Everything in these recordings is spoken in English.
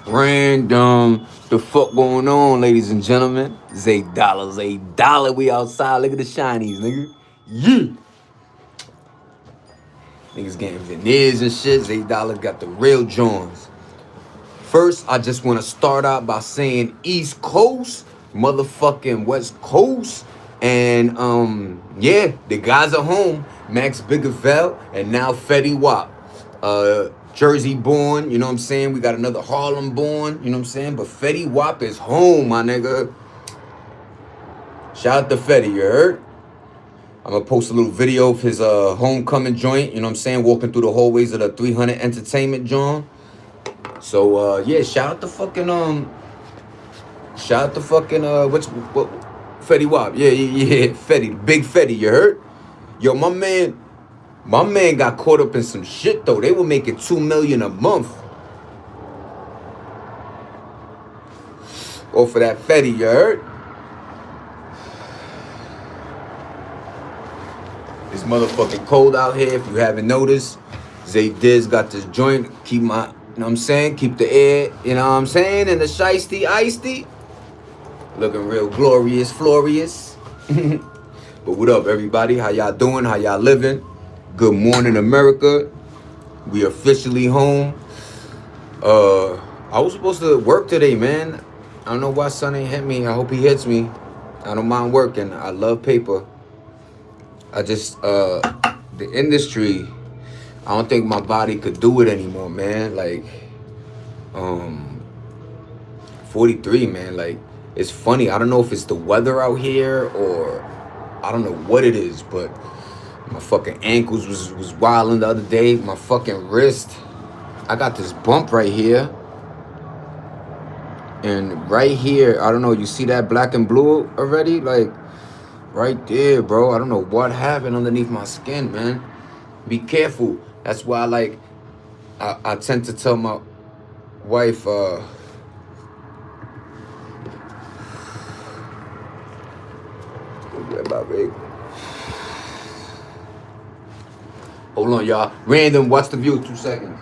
Random. The fuck going on, ladies and gentlemen? Zay Dollar, Zay Dollar. We outside. Look at the shinies, nigga. Yeah. Niggas getting veneers and shit. Zay Dollar got the real Johns. First, I just want to start out by saying East Coast, motherfucking West Coast. And yeah, the guys are home. Max Biggerveld and now Fetty Wap. Jersey born, you know what I'm saying? We got another Harlem born, you know what I'm saying? But Fetty Wap is home, my nigga. Shout out to Fetty, you heard? I'm gonna post a little video of his homecoming joint, you know what I'm saying? Walking through the hallways of the 300 Entertainment joint. So yeah, shout out to fucking what Fetty Wap. Yeah, Fetty, big Fetty, you heard? Yo, my man got caught up in some shit though. They were making $2 million a month. Or for that Fetty, you heard? It's motherfucking cold out here. If you haven't noticed, Zay Diz got this joint. Keep my, you know what I'm saying? Keep the air, you know what I'm saying? And the shiesty, icedy. Looking real glorious, florious. But what up, everybody? How y'all doing? How y'all living? Good morning, America. We officially home. I was supposed to work today, man. I don't know why son ain't hit me. I hope he hits me. I don't mind working. I love paper. I just, the industry, I don't think my body could do it anymore, man. Like, 43, man. Like, it's funny. I don't know if it's the weather out here or I don't know what it is, but my fucking ankles was wilding the other day. My fucking wrist. I got this bump right here. And right here, I don't know, you see that black and blue already? Like, right there, bro. I don't know what happened underneath my skin, man. Be careful. That's why, like, I tend to tell my wife, hold on, y'all. Random, watch the view, 2 seconds.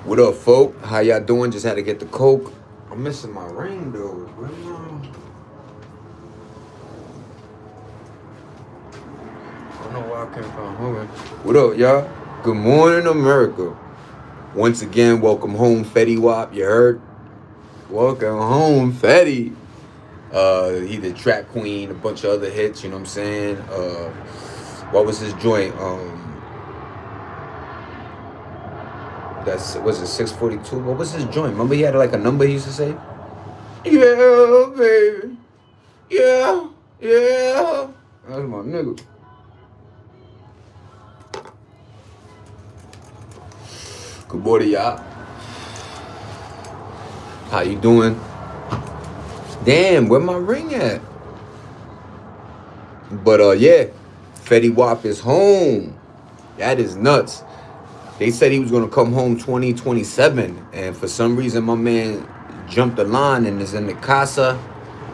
What up, folk? How y'all doing? Just had to get the Coke. I'm missing my ring, though. Where am I don't know why I can't find home. What up, y'all? Good morning, America. Once again, welcome home, Fetty Wap. You heard? Welcome home, Fetty. He did Trap Queen, a bunch of other hits. You know what I'm saying? What was his joint? Was it 642? What was his joint? Remember he had like a number he used to say? Yeah, baby. Yeah. That's my nigga. Good morning, y'all. How you doing? Damn, where my ring at? But yeah, Fetty Wap is home. That is nuts. They said he was going to come home 2027. And for some reason, my man jumped the line and is in the Casa.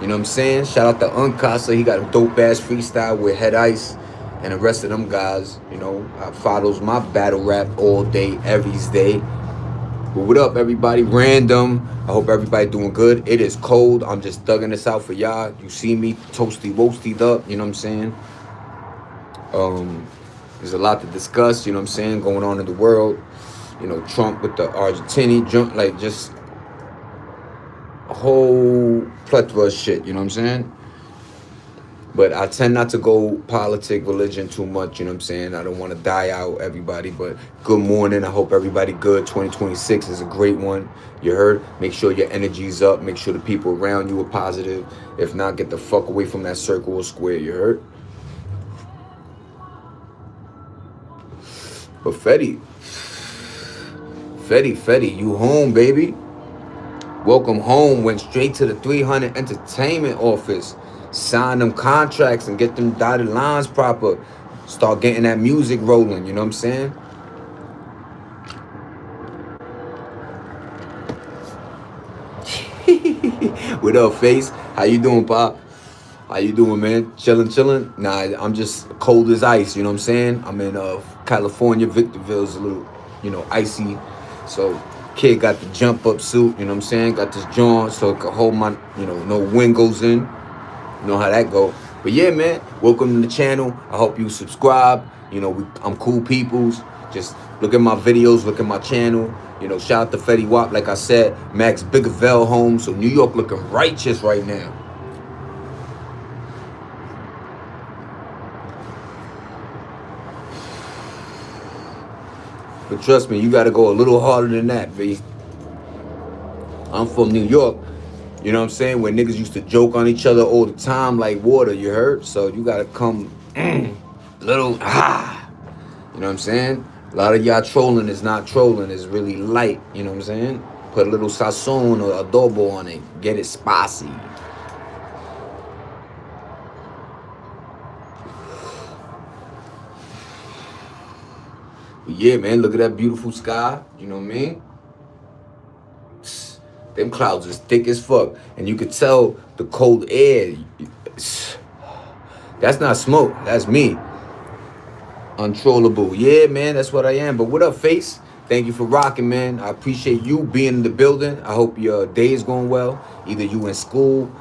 You know what I'm saying? Shout out to Uncasa. He got a dope-ass freestyle with Head Ice. and the rest of them guys, you know, I follows my battle rap all day, every day. But what up, everybody? Random. I hope everybody doing good. It is cold. I'm just thugging this out for y'all. You see me toasty woastied up. You know what I'm saying? There's a lot to discuss. You know what I'm saying? Going on in the world. You know, Trump with the Argentinian junk, like just a whole plethora of shit. You know what I'm saying? But I tend not to go politic, religion too much, you know what I'm saying? I don't want to die out everybody, but good morning. I hope everybody good. 2026 is a great one. You heard? Make sure your energy's up. Make sure the people around you are positive. If not, get the fuck away from that circle or square, you heard? But Fetty, you home, baby. Welcome home. Went straight to the 300 Entertainment office. Sign them contracts and get them dotted lines proper. Start getting that music rolling, you know what I'm saying? What up, Face? How you doing, Pop? How you doing, man? Chilling? Nah, I'm just cold as ice, you know what I'm saying? I'm in California. Victorville's a little, you know, icy. So kid got the jump up suit, you know what I'm saying? Got this joint so it can hold my, you know, no wind goes in. You know how that go. But yeah, man, welcome to the channel. I hope you subscribe. You know, I'm cool peoples. Just look at my videos, look at my channel. You know, shout out to Fetty Wap, like I said. Max Biggerville home. So New York looking righteous right now. But trust me, you got to go a little harder than that, B. I'm from New York. You know what I'm saying? Where niggas used to joke on each other all the time like water, you heard? So you gotta come little, you know what I'm saying? A lot of y'all trolling is not trolling, it's really light, you know what I'm saying? Put a little sazon or adobo on it, get it spicy. But yeah, man, look at that beautiful sky, you know what I mean? Them clouds is thick as fuck. And you could tell the cold air. That's not smoke. That's me. Untrollable. Yeah, man, that's what I am. But what up, Face? Thank you for rocking, man. I appreciate you being in the building. I hope your day is going well. Either you in school,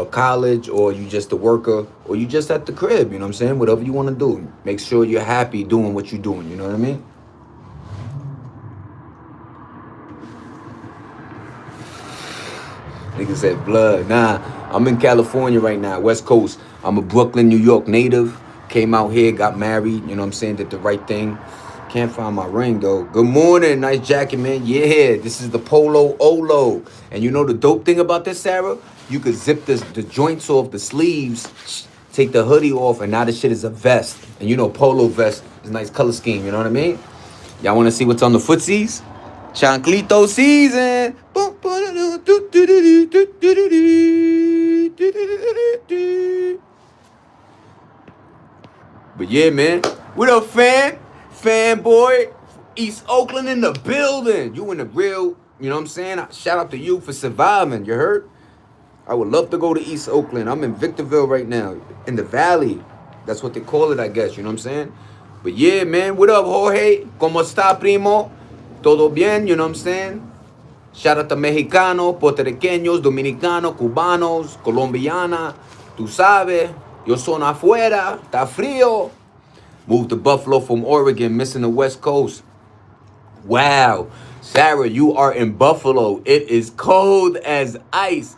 college, or you just a worker, or you just at the crib, you know what I'm saying? Whatever you want to do. Make sure you're happy doing what you're doing, you know what I mean? Nigga said blood. Nah, I'm in California right now, West Coast. I'm a Brooklyn, New York native. Came out here, got married, you know what I'm saying? Did the right thing. Can't find my ring, though. Good morning. Nice jacket, man. Yeah, this is the Polo Olo. And you know the dope thing about this, Sarah? You could zip the joints off the sleeves, take the hoodie off, and now this shit is a vest. And you know polo vest is a nice color scheme, you know what I mean? Y'all want to see what's on the footsies? Chanclito season. But yeah, man. What up, fam? Fanboy. East Oakland in the building. You in the real, you know what I'm saying? Shout out to you for surviving, you heard? I would love to go to East Oakland. I'm in Victorville right now, in the valley. That's what they call it, I guess, you know what I'm saying? But yeah, man, what up, Jorge? ¿Cómo está, primo? Todo bien, you know what I'm saying? Shout out to Mexicano, Puertorriqueños, Dominicanos, Cubanos, Colombiana. Tú sabes, yo son afuera, está frío. Moved to Buffalo from Oregon, missing the West Coast. Wow. Sarah, you are in Buffalo. It is cold as ice.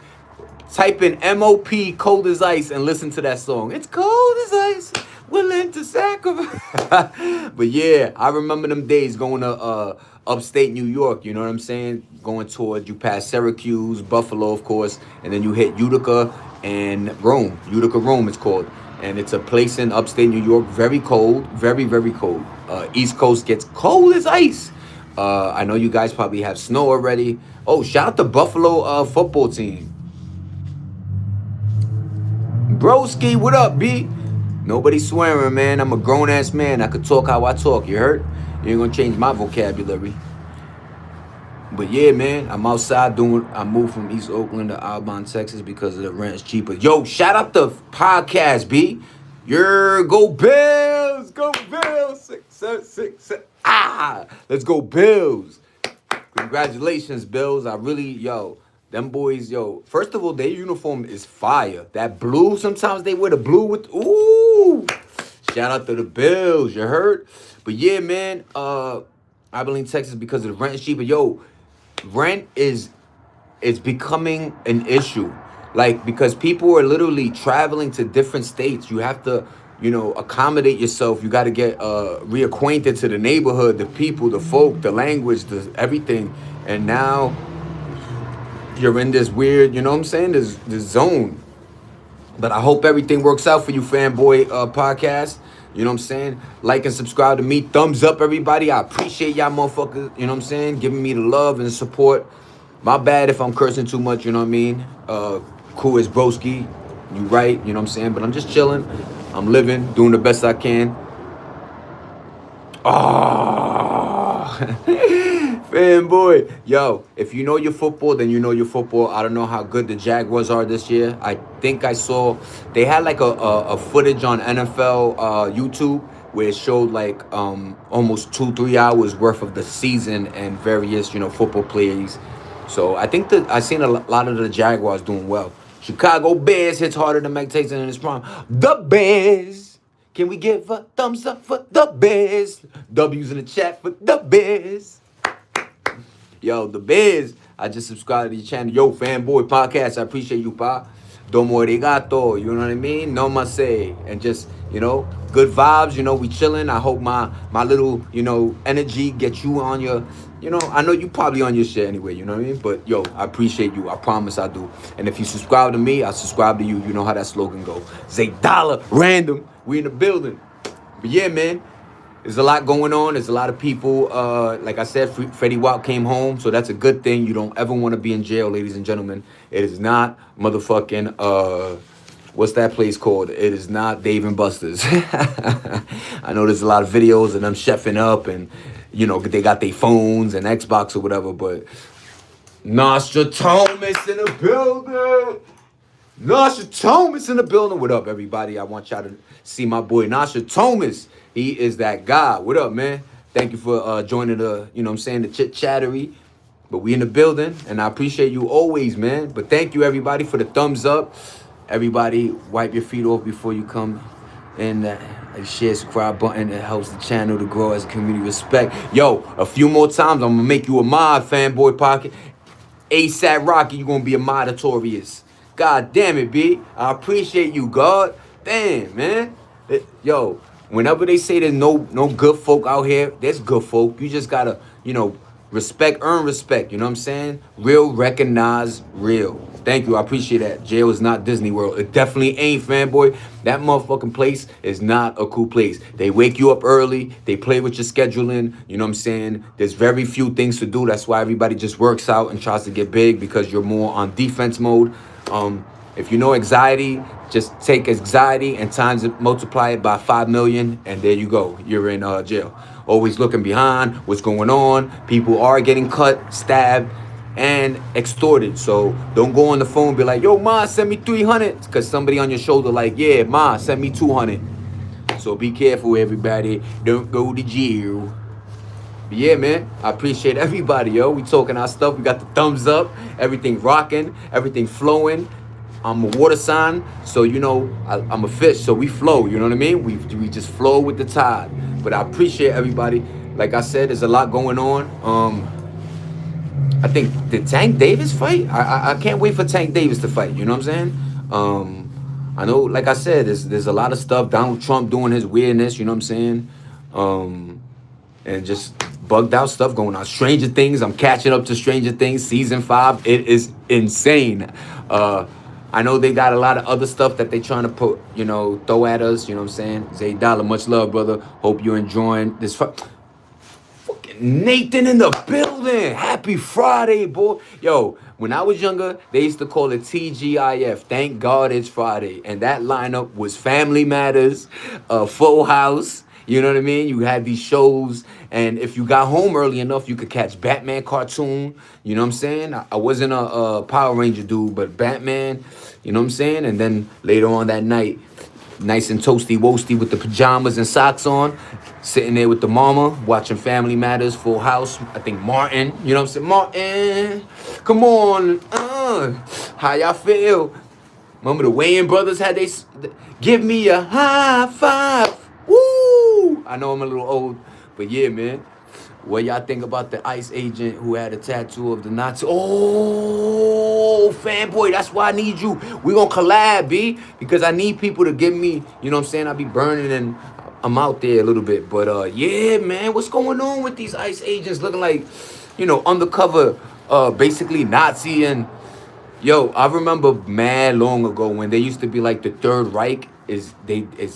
Type in MOP, cold as ice, and listen to that song. It's cold as ice, willing to sacrifice. But yeah, I remember them days going to upstate New York, you know what I'm saying? Going towards, you pass Syracuse, Buffalo, of course, and then you hit Utica and Rome. Utica, Rome, it's called. And it's a place in upstate New York, very cold, very, very cold. East Coast gets cold as ice. I know you guys probably have snow already. Oh, shout out to Buffalo football team. Broski, what up, B? Nobody swearing, man. I'm a grown-ass man. I could talk how I talk, you heard? You ain't gonna change my vocabulary. But yeah, man, I'm outside doing, I moved from East Oakland to Audubon, Texas because the rent's cheaper. Yo, shout out the podcast, B. Go Bills! Go Bills! 6. Let's go Bills! Congratulations, Bills. I really, them boys, First of all, their uniform is fire. That blue, sometimes they wear the blue with, ooh. Shout out to the Bills, you heard? But yeah, man, Abilene, Texas, because of the rent is cheap. But rent is becoming an issue. Like, because people are literally traveling to different states. You have to, accommodate yourself. You got to get reacquainted to the neighborhood, the people, the folk, the language, everything. And now you're in this weird, you know what I'm saying, this zone. But I hope everything works out for you, Fanboy Podcast. You know what I'm saying? Like and subscribe to me. Thumbs up, everybody. I appreciate y'all motherfuckers, you know what I'm saying, giving me the love and the support. My bad if I'm cursing too much, you know what I mean? Cool as broski. You right, you know what I'm saying? But I'm just chilling. I'm living, doing the best I can. Oh, fanboy. Yo, if you know your football, then you know your football. I don't know how good the Jaguars are this year. I think I saw, they had like a footage on NFL YouTube where it showed like almost 2-3 hours worth of the season and various, football plays. So I think that I seen a lot of the Jaguars doing well. Chicago Bears hits harder than Mike Tyson in his prime. The Bears. Can we give a thumbs up for the Bears? W's in the chat for the Bears. Yo, the Bears. I just subscribed to your channel. Yo, Fanboy Podcast. I appreciate you, pa. Domo arigato. You know what I mean? No más say. And just, good vibes. We chilling. I hope my little, energy gets you on your, I know you probably on your shit anyway. You know what I mean? But, yo, I appreciate you. I promise I do. And if you subscribe to me, I subscribe to you. You know how that slogan go. $8 random. We in the building. But yeah, man, there's a lot going on. There's a lot of people. Like I said, Freddie Watt came home, so that's a good thing. You don't ever want to be in jail, ladies and gentlemen. It is not motherfucking, what's that place called? It is not Dave and Buster's. I know there's a lot of videos of them chefing up and, they got their phones and Xbox or whatever, but Nostradamus in the building. Nostradamus in the building. What up, everybody? I want y'all to see my boy Nostradamus. He is that guy. What up, man? Thank you for joining the, the chit-chattery. But we in the building, and I appreciate you always, man. But thank you, everybody, for the thumbs up. Everybody, wipe your feet off before you come in. Share, subscribe button. It helps the channel to grow as a community. Respect. Yo, a few more times, I'm going to make you a mod, Fanboy Pocket. ASAP Rocky, you're going to be a modatorious. God damn it, B. I appreciate you, God. Damn, man. Yo, whenever they say there's no good folk out here, there's good folk. You just gotta, respect, earn respect. You know what I'm saying? Real, recognize real. Thank you. I appreciate that. Jail is not Disney World. It definitely ain't, Fanboy. That motherfucking place is not a cool place. They wake you up early. They play with your scheduling. You know what I'm saying? There's very few things to do. That's why everybody just works out and tries to get big, because you're more on defense mode. If you know anxiety, just take anxiety and multiply it by 5 million, and there you go. You're in jail. Always looking behind, what's going on. People are getting cut, stabbed, and extorted. So don't go on the phone and be like, yo, ma, send me 300. Because somebody on your shoulder like, yeah, ma, send me 200. So be careful, everybody. Don't go to jail. But yeah, man, I appreciate everybody, yo. We talking our stuff. We got the thumbs up. Everything rocking. Everything flowing. I'm a water sign, so I'm a fish, so we flow. You know what I mean? We just flow with the tide. But I appreciate everybody. Like I said, there's a lot going on. I think the Tank Davis fight. I can't wait for Tank Davis to fight. You know what I'm saying? I know, like I said, there's a lot of stuff. Donald Trump doing his weirdness. You know what I'm saying? And just bugged out stuff going on. Stranger Things. I'm catching up to Stranger Things season 5. It is insane. I know they got a lot of other stuff that they trying to put, throw at us. You know what I'm saying? $8, much love, brother. Hope you're enjoying this. Fucking Nathan in the building. Happy Friday, boy. Yo, when I was younger, they used to call it TGIF. Thank God it's Friday. And that lineup was Family Matters, Full House. You know what I mean? You had these shows, and if you got home early enough, you could catch Batman cartoon. You know what I'm saying? I wasn't a Power Ranger dude, but Batman, you know what I'm saying? And then later on that night, nice and toasty woasty with the pajamas and socks on, sitting there with the mama, watching Family Matters, Full House. I think Martin, you know what I'm saying? Martin, come on, how y'all feel? Remember the Wayans brothers had give me a high five. Woo! I know I'm a little old, but yeah, man. What y'all think about the ICE agent who had a tattoo of the Nazi? Oh, fanboy, that's why I need you. We gonna collab, B, because I need people to give me, you know what I'm saying? I be burning and I'm out there a little bit. But yeah, man, what's going on with these ICE agents looking like, you know, undercover, basically Nazi and... Yo, I remember mad long ago when they used to be like the Third Reich is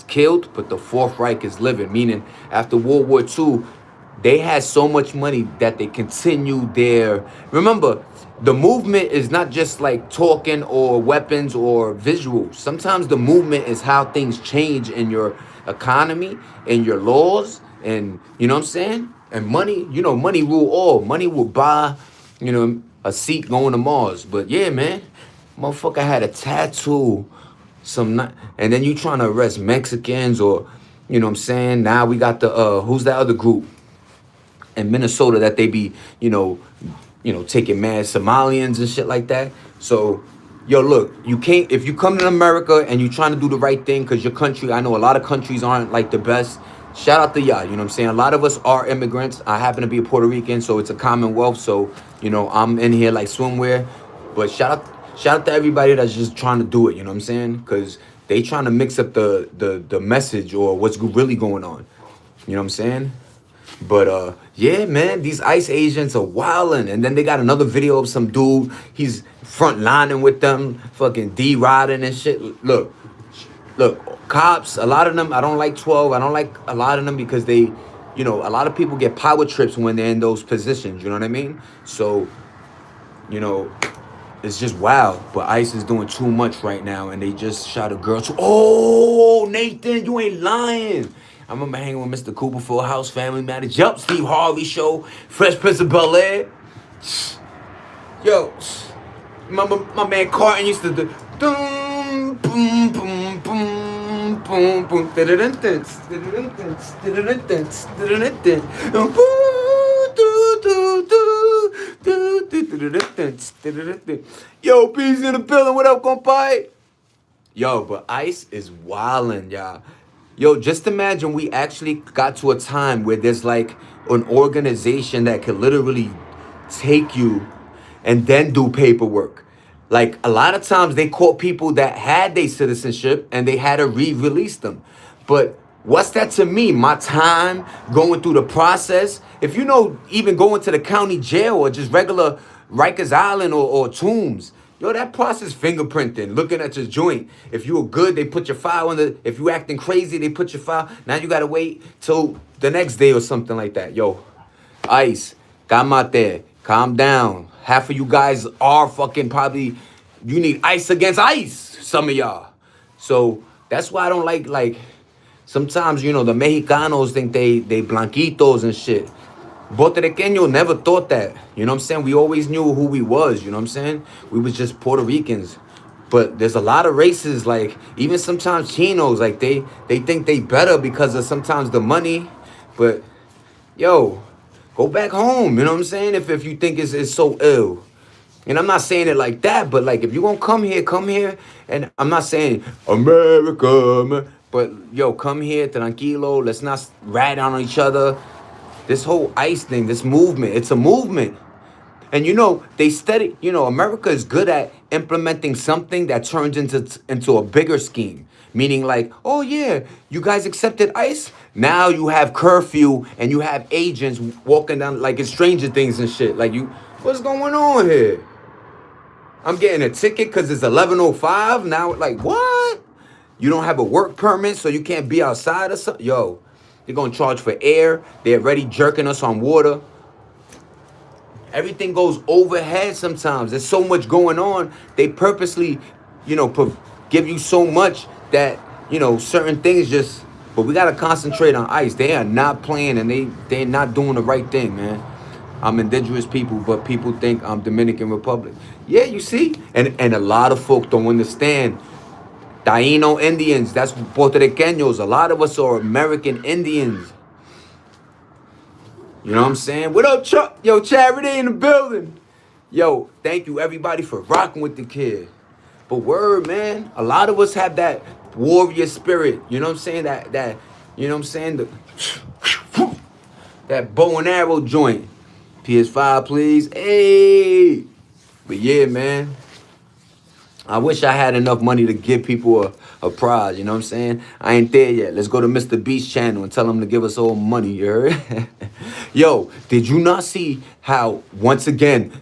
killed, but the Fourth Reich is living. Meaning after World War II, they had so much money that they continued their... Remember, the movement is not just like talking or weapons or visuals. Sometimes the movement is how things change in your economy and your laws, and you know what I'm saying? And money, you know, money rule all. Money will buy, you know, a seat going to Mars. But yeah, man, motherfucker had a tattoo, and then you trying to arrest Mexicans, or you know what I'm saying? Now we got the who's that other group in Minnesota that they be, you know, taking mad Somalians and shit like that. So, yo, look, you can't, if you come to America and you trying to do the right thing, because your country, I know a lot of countries aren't like the best. Shout out to y'all, you know what I'm saying? A lot of us are immigrants. I happen to be a Puerto Rican, so it's a commonwealth. So, you know, I'm in here like swimwear. But shout out to everybody that's just trying to do it, you know what I'm saying? Because they trying to mix up the message or what's really going on. You know what I'm saying? But yeah, man, these ICE agents are wilding. And then they got another video of some dude. He's front lining with them, fucking D-riding and shit. Look, cops, a lot of them, I don't like 12. I don't like a lot of them because they, you know, a lot of people get power trips when they're in those positions. You know what I mean? So, you know, it's just wild. But ICE is doing too much right now. And they just shot a girl. Oh, Nathan, you ain't lying. I remember hanging with Mr. Cooper, Full House, Family Matters. Yup, Steve Harvey Show, Fresh Prince of Bel-Air. Yo, remember my man Carton used to do... Boom, boom, boom, boom, boom, boom. Yo, peace in the building. What up, compadre? Yo, but ICE is wildin', y'all. Yo, just imagine we actually got to a time where there's like an organization that could literally take you and then do paperwork. Like a lot of times they caught people that had their citizenship and they had to re-release them. But what's that to me? My time going through the process. If you know, even going to the county jail or just regular Rikers Island or Tombs, yo, that process fingerprinting, looking at your joint. If you were good, they put your file on the... If you acting crazy, they put your file. Now you got to wait till the next day or something like that. Yo, ICE, come out there. Calm down. Half of you guys are fucking probably... You need ICE against ICE, some of y'all. So that's why I don't like... Sometimes, you know, the Mexicanos think they blanquitos and shit. Puertorriqueño never thought that. You know what I'm saying? We always knew who we was, you know what I'm saying? We was just Puerto Ricans. But there's a lot of races, like, even sometimes Chinos, like, they think they better because of sometimes the money. But, yo, go back home, you know what I'm saying? If you think it's so ill. And I'm not saying it like that, but, like, if you gonna come here. And I'm not saying America, but, yo, come here, tranquilo. Let's not rat on each other. This whole ICE thing, this movement, it's a movement. And you know, they study, you know, America is good at implementing something that turns into a bigger scheme. Meaning like, oh yeah, you guys accepted ICE? Now you have curfew and you have agents walking down like it's Stranger Things and shit. Like what's going on here? I'm getting a ticket because it's 11:05 now. Like what? You don't have a work permit so you can't be outside or something? Yo. They're going to charge for air. They're already jerking us on water. Everything goes overhead sometimes. There's so much going on. They purposely, you know, give you so much that, you know, certain things just... But we got to concentrate on ICE. They are not playing and they're not doing the right thing, man. I'm indigenous people, but people think I'm Dominican Republic. Yeah, you see? And a lot of folk don't understand Taino Indians, that's Puerto Ricanos. A lot of us are American Indians. You know what I'm saying? What up, Chuck? Yo, Charity in the building. Yo, thank you everybody for rocking with the kid. But word, man, a lot of us have that warrior spirit. You know what I'm saying? That you know what I'm saying? That bow and arrow joint. PS5, please. Hey. But yeah, man. I wish I had enough money to give people a prize, you know what I'm saying? I ain't there yet. Let's go to Mr. Beast channel and tell him to give us all money, you heard? Yo, did you not see how, once again,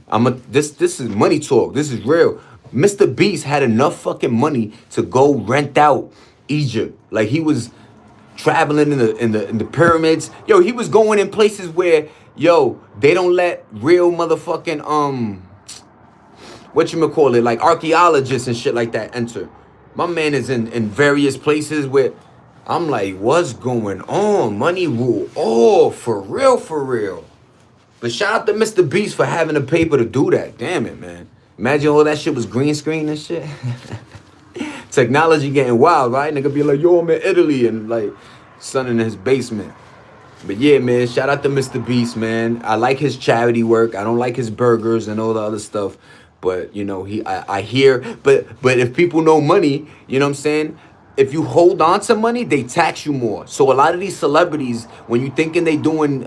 this is money talk. This is real. Mr. Beast had enough fucking money to go rent out Egypt. Like he was traveling in the pyramids. Yo, he was going in places where, yo, they don't let real motherfucking like archaeologists and shit like that enter. My man is in various places where I'm like, what's going on? Money rule. Oh, for real, for real. But shout out to Mr. Beast for having the paper to do that. Damn it, man. Imagine all that shit was green screen and shit. Technology getting wild, right? Nigga be like, yo, I'm in Italy, and like son in his basement. But yeah, man, shout out to Mr. Beast, man. I like his charity work. I don't like his burgers and all the other stuff. But, you know, I hear, but if people know money, you know what I'm saying? If you hold on to money, they tax you more. So a lot of these celebrities, when you thinking they doing,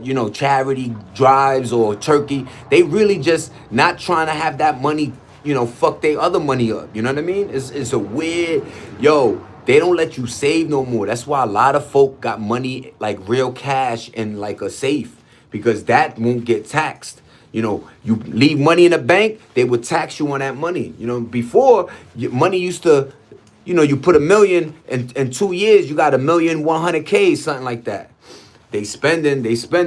you know, charity drives or turkey, they really just not trying to have that money, you know, fuck their other money up. You know what I mean? It's a weird, yo, they don't let you save no more. That's why a lot of folk got money, like real cash in like a safe, because that won't get taxed. You know, you leave money in the bank, they would tax you on that money. You know, before, money used to, you know, you put $1 million in 2 years, you got $1,100,000, something like that. They spending.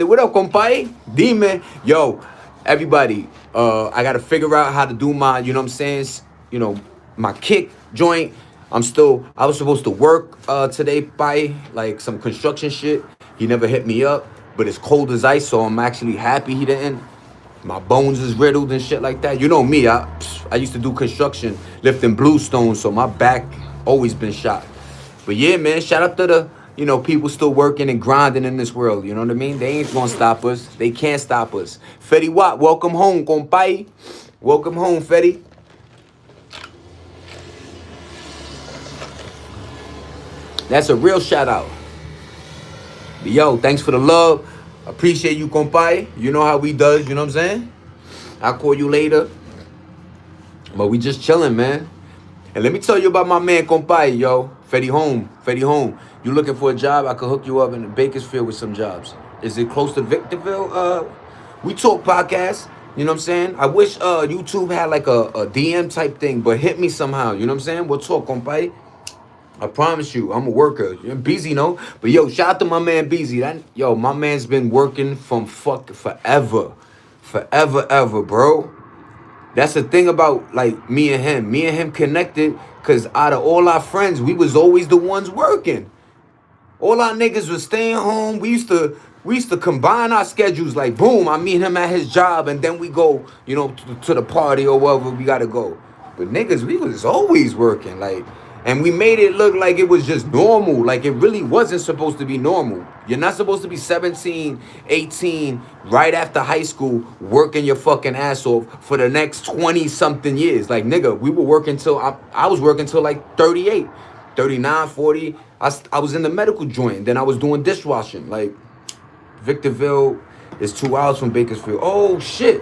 What up, compadre? Dime. Yo, everybody, I got to figure out how to do my, you know what I'm saying, you know, my kick joint. I was supposed to work today by like some construction shit. He never hit me up, but it's cold as ice, so I'm actually happy he didn't. My bones is riddled and shit like that. You know me, I used to do construction, lifting bluestones, so my back always been shot. But yeah, man, shout out to the, you know, people still working and grinding in this world. You know what I mean? They ain't gonna stop us. They can't stop us. Fetty Watt, welcome home, compay. Welcome home, Fetty. That's a real shout out. But yo, thanks for the love. Appreciate you, compay. You know how we does, you know what I'm saying? I'll call you later. But we just chilling, man. And let me tell you about my man, compay, yo. Fetty Home. Fetty Home. You looking for a job? I could hook you up in Bakersfield with some jobs. Is it close to Victorville? We talk podcast. You know what I'm saying? I wish YouTube had like a DM type thing, but hit me somehow. You know what I'm saying? We'll talk, compay. I promise you, I'm a worker. You're busy, no? But yo, shout out to my man Beezy. Yo, my man's been working from forever. Forever, ever, bro. That's the thing about like me and him. Me and him connected because out of all our friends, we was always the ones working. All our niggas was staying home. We used to combine our schedules. Like, boom, I meet him at his job, and then we go, you know, to the party or wherever we gotta go. But niggas, we was always working. Like, and we made it look like it was just normal. Like it really wasn't supposed to be normal. You're not supposed to be 17, 18, right after high school, working your fucking ass off for the next 20 something years. Like, nigga, we were working till, I was working till like 38, 39, 40. I was in the medical joint. Then I was doing dishwashing. Like, Victorville is 2 hours from Bakersfield. Oh, shit.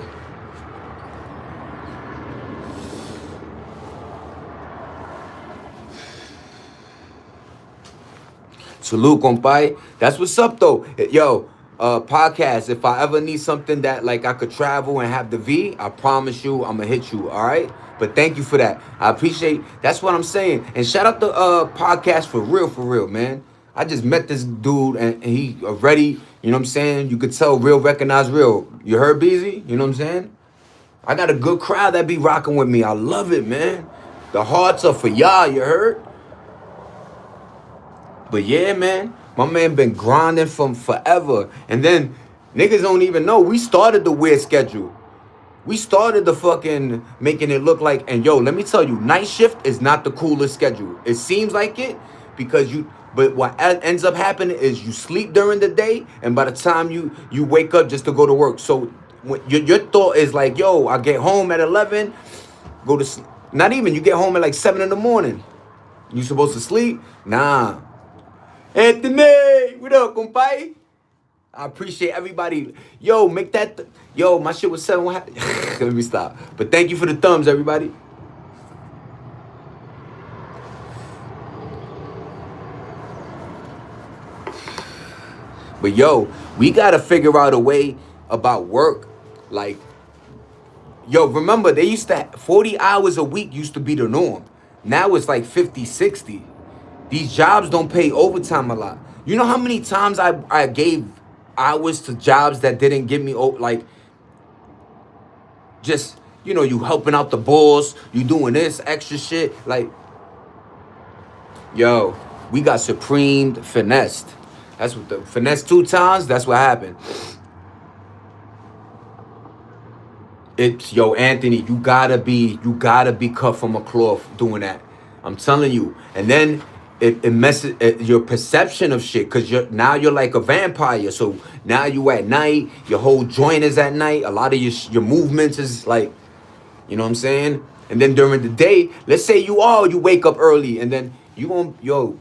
Salute, compay. That's what's up, though. Yo, podcast, if I ever need something that, like, I could travel and have the V, I promise you, I'm going to hit you, all right? But thank you for that. I appreciate, that's what I'm saying. And shout out the podcast for real, man. I just met this dude, and he already, you know what I'm saying? You could tell real recognize real. You heard, Beezy? You know what I'm saying? I got a good crowd that be rocking with me. I love it, man. The hearts are for y'all, you heard? But yeah, man, my man been grinding from forever. And then niggas don't even know. We started the weird schedule. We started the fucking making it look like, and yo, let me tell you, night shift is not the coolest schedule. It seems like it because but what ends up happening is you sleep during the day, and by the time you wake up just to go to work. So your thought is like, yo, I get home at 11, go to sleep. Not even, you get home at like 7 in the morning. You supposed to sleep? Nah. Anthony, what up, compay? I appreciate everybody. Yo, make that. Yo, my shit was 7. Let me stop. But thank you for the thumbs, everybody. But yo, we gotta figure out a way about work. Like, yo, remember they used to 40 hours a week used to be the norm. Now it's like 50, 60. These jobs don't pay overtime a lot. You know how many times I gave hours to jobs that didn't give me like just, you know, you helping out the boss, you doing this extra shit. Like, yo, we got supremed finessed. That's what the finesse 2 times, that's what happened. It's, yo, Anthony, you gotta be cut from a cloth doing that. I'm telling you. And then it messes your perception of shit, because you're like a vampire. So now you at night, your whole joint is at night. A lot of your movements is like, you know what I'm saying? And then during the day, let's say you wake up early, and then you won't, yo,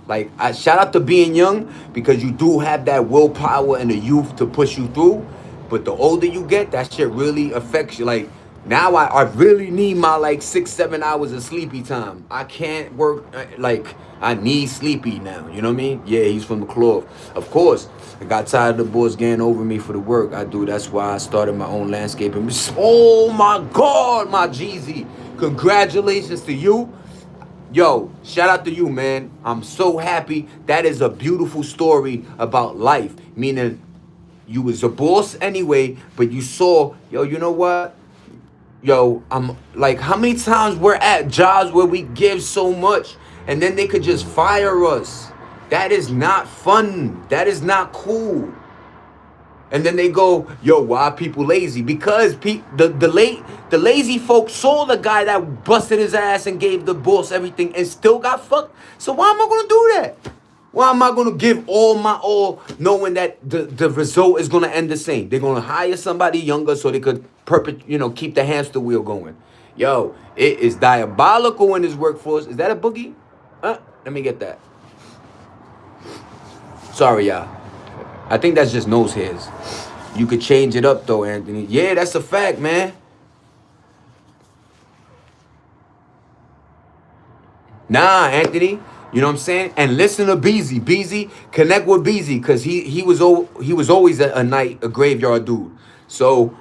like, I shout out to being young, because you do have that willpower and the youth to push you through. But the older you get, that shit really affects you. Like, now I really need my like 6-7 hours of sleepy time. I can't work, like, I need sleepy now. You know what I mean? Yeah, he's from the cloth. Of course, I got tired of the boys getting over me for the work I do. That's why I started my own landscaping. Oh my God, my Jeezy. Congratulations to you. Yo, shout out to you, man. I'm so happy. That is a beautiful story about life. Meaning, you was a boss anyway, but you saw, yo, you know what? Yo, I'm like, how many times we're at jobs where we give so much and then they could just fire us? That is not fun. That is not cool. And then they go, yo, why are people lazy? Because the lazy folks saw the guy that busted his ass and gave the boss everything and still got fucked. So why am I gonna do that? Why am I gonna give all my all, knowing that the result is gonna end the same? They're gonna hire somebody younger so they could keep the hamster wheel going. Yo, it is diabolical in this workforce. Is that a boogie? Let me get that. Sorry, y'all. I think that's just nose hairs. You could change it up though, Anthony. Yeah, that's a fact, man. Nah, Anthony. You know what I'm saying? And listen to Beezy. Beezy, connect with Beezy, because he was always a graveyard dude. So,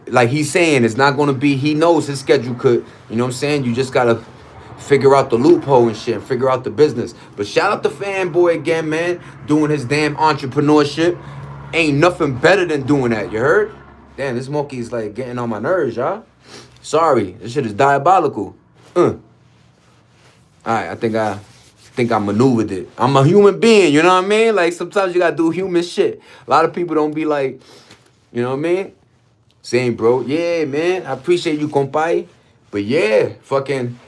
like he's saying, it's not going to be, he knows his schedule could, you know what I'm saying? You just got to figure out the loophole and shit, figure out the business. But shout out to Fanboy again, man, doing his damn entrepreneurship. Ain't nothing better than doing that, you heard? Damn, this monkey is like getting on my nerves, y'all. Sorry, this shit is diabolical. All right, I think I maneuvered it. I'm a human being, you know what I mean? Like, sometimes you gotta do human shit. A lot of people don't be like, you know what I mean? Same, bro. Yeah, man. I appreciate you, compay. But yeah, fucking,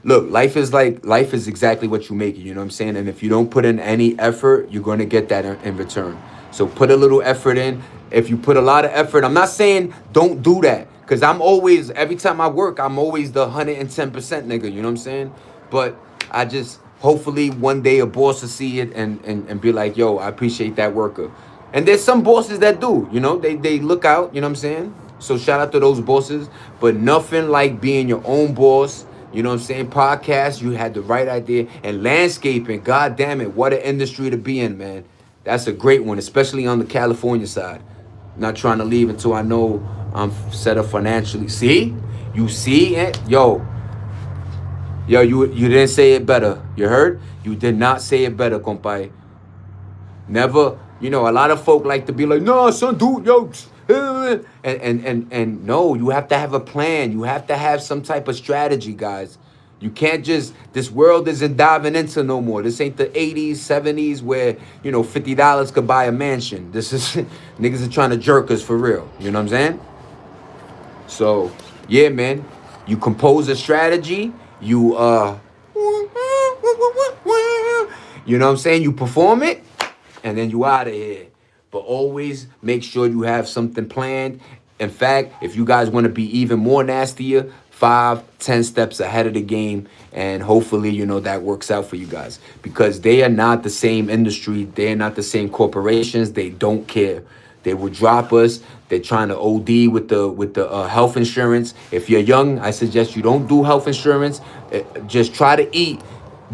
look, life is exactly what you make it, you know what I'm saying? And if you don't put in any effort, you're gonna get that in return. So put a little effort in. If you put a lot of effort, I'm not saying don't do that. Because I'm always, every time I work, I'm always the 110% nigga, you know what I'm saying? But I just, hopefully one day a boss will see it and be like, yo, I appreciate that worker. And there's some bosses that do, you know, they look out, you know what I'm saying? So shout out to those bosses, but nothing like being your own boss, you know what I'm saying? Podcast, you had the right idea. And landscaping, god damn it, what an industry to be in, man. That's a great one, especially on the California side. Not trying to leave until I know I'm set up financially. See? You see it? Yo, you didn't say it better. You heard? You did not say it better, compay. Never, a lot of folk like to be like, no, son, dude, yo. And no, you have to have a plan. You have to have some type of strategy, guys. You can't just, this world isn't diving into no more. This ain't the 80s, 70s where, $50 could buy a mansion. This is, niggas are trying to jerk us for real. You know what I'm saying? So yeah, man, you compose a strategy, you you know what I'm saying, you perform it, and then you out of here. But always make sure you have something planned. In fact, if you guys want to be even more nastier, 5, 10 steps ahead of the game, and hopefully, that works out for you guys, because they are not the same industry, they are not the same corporations. They don't care. They will drop us. They're trying to OD with the health insurance. If you're young, I suggest you don't do health insurance. Just try to eat,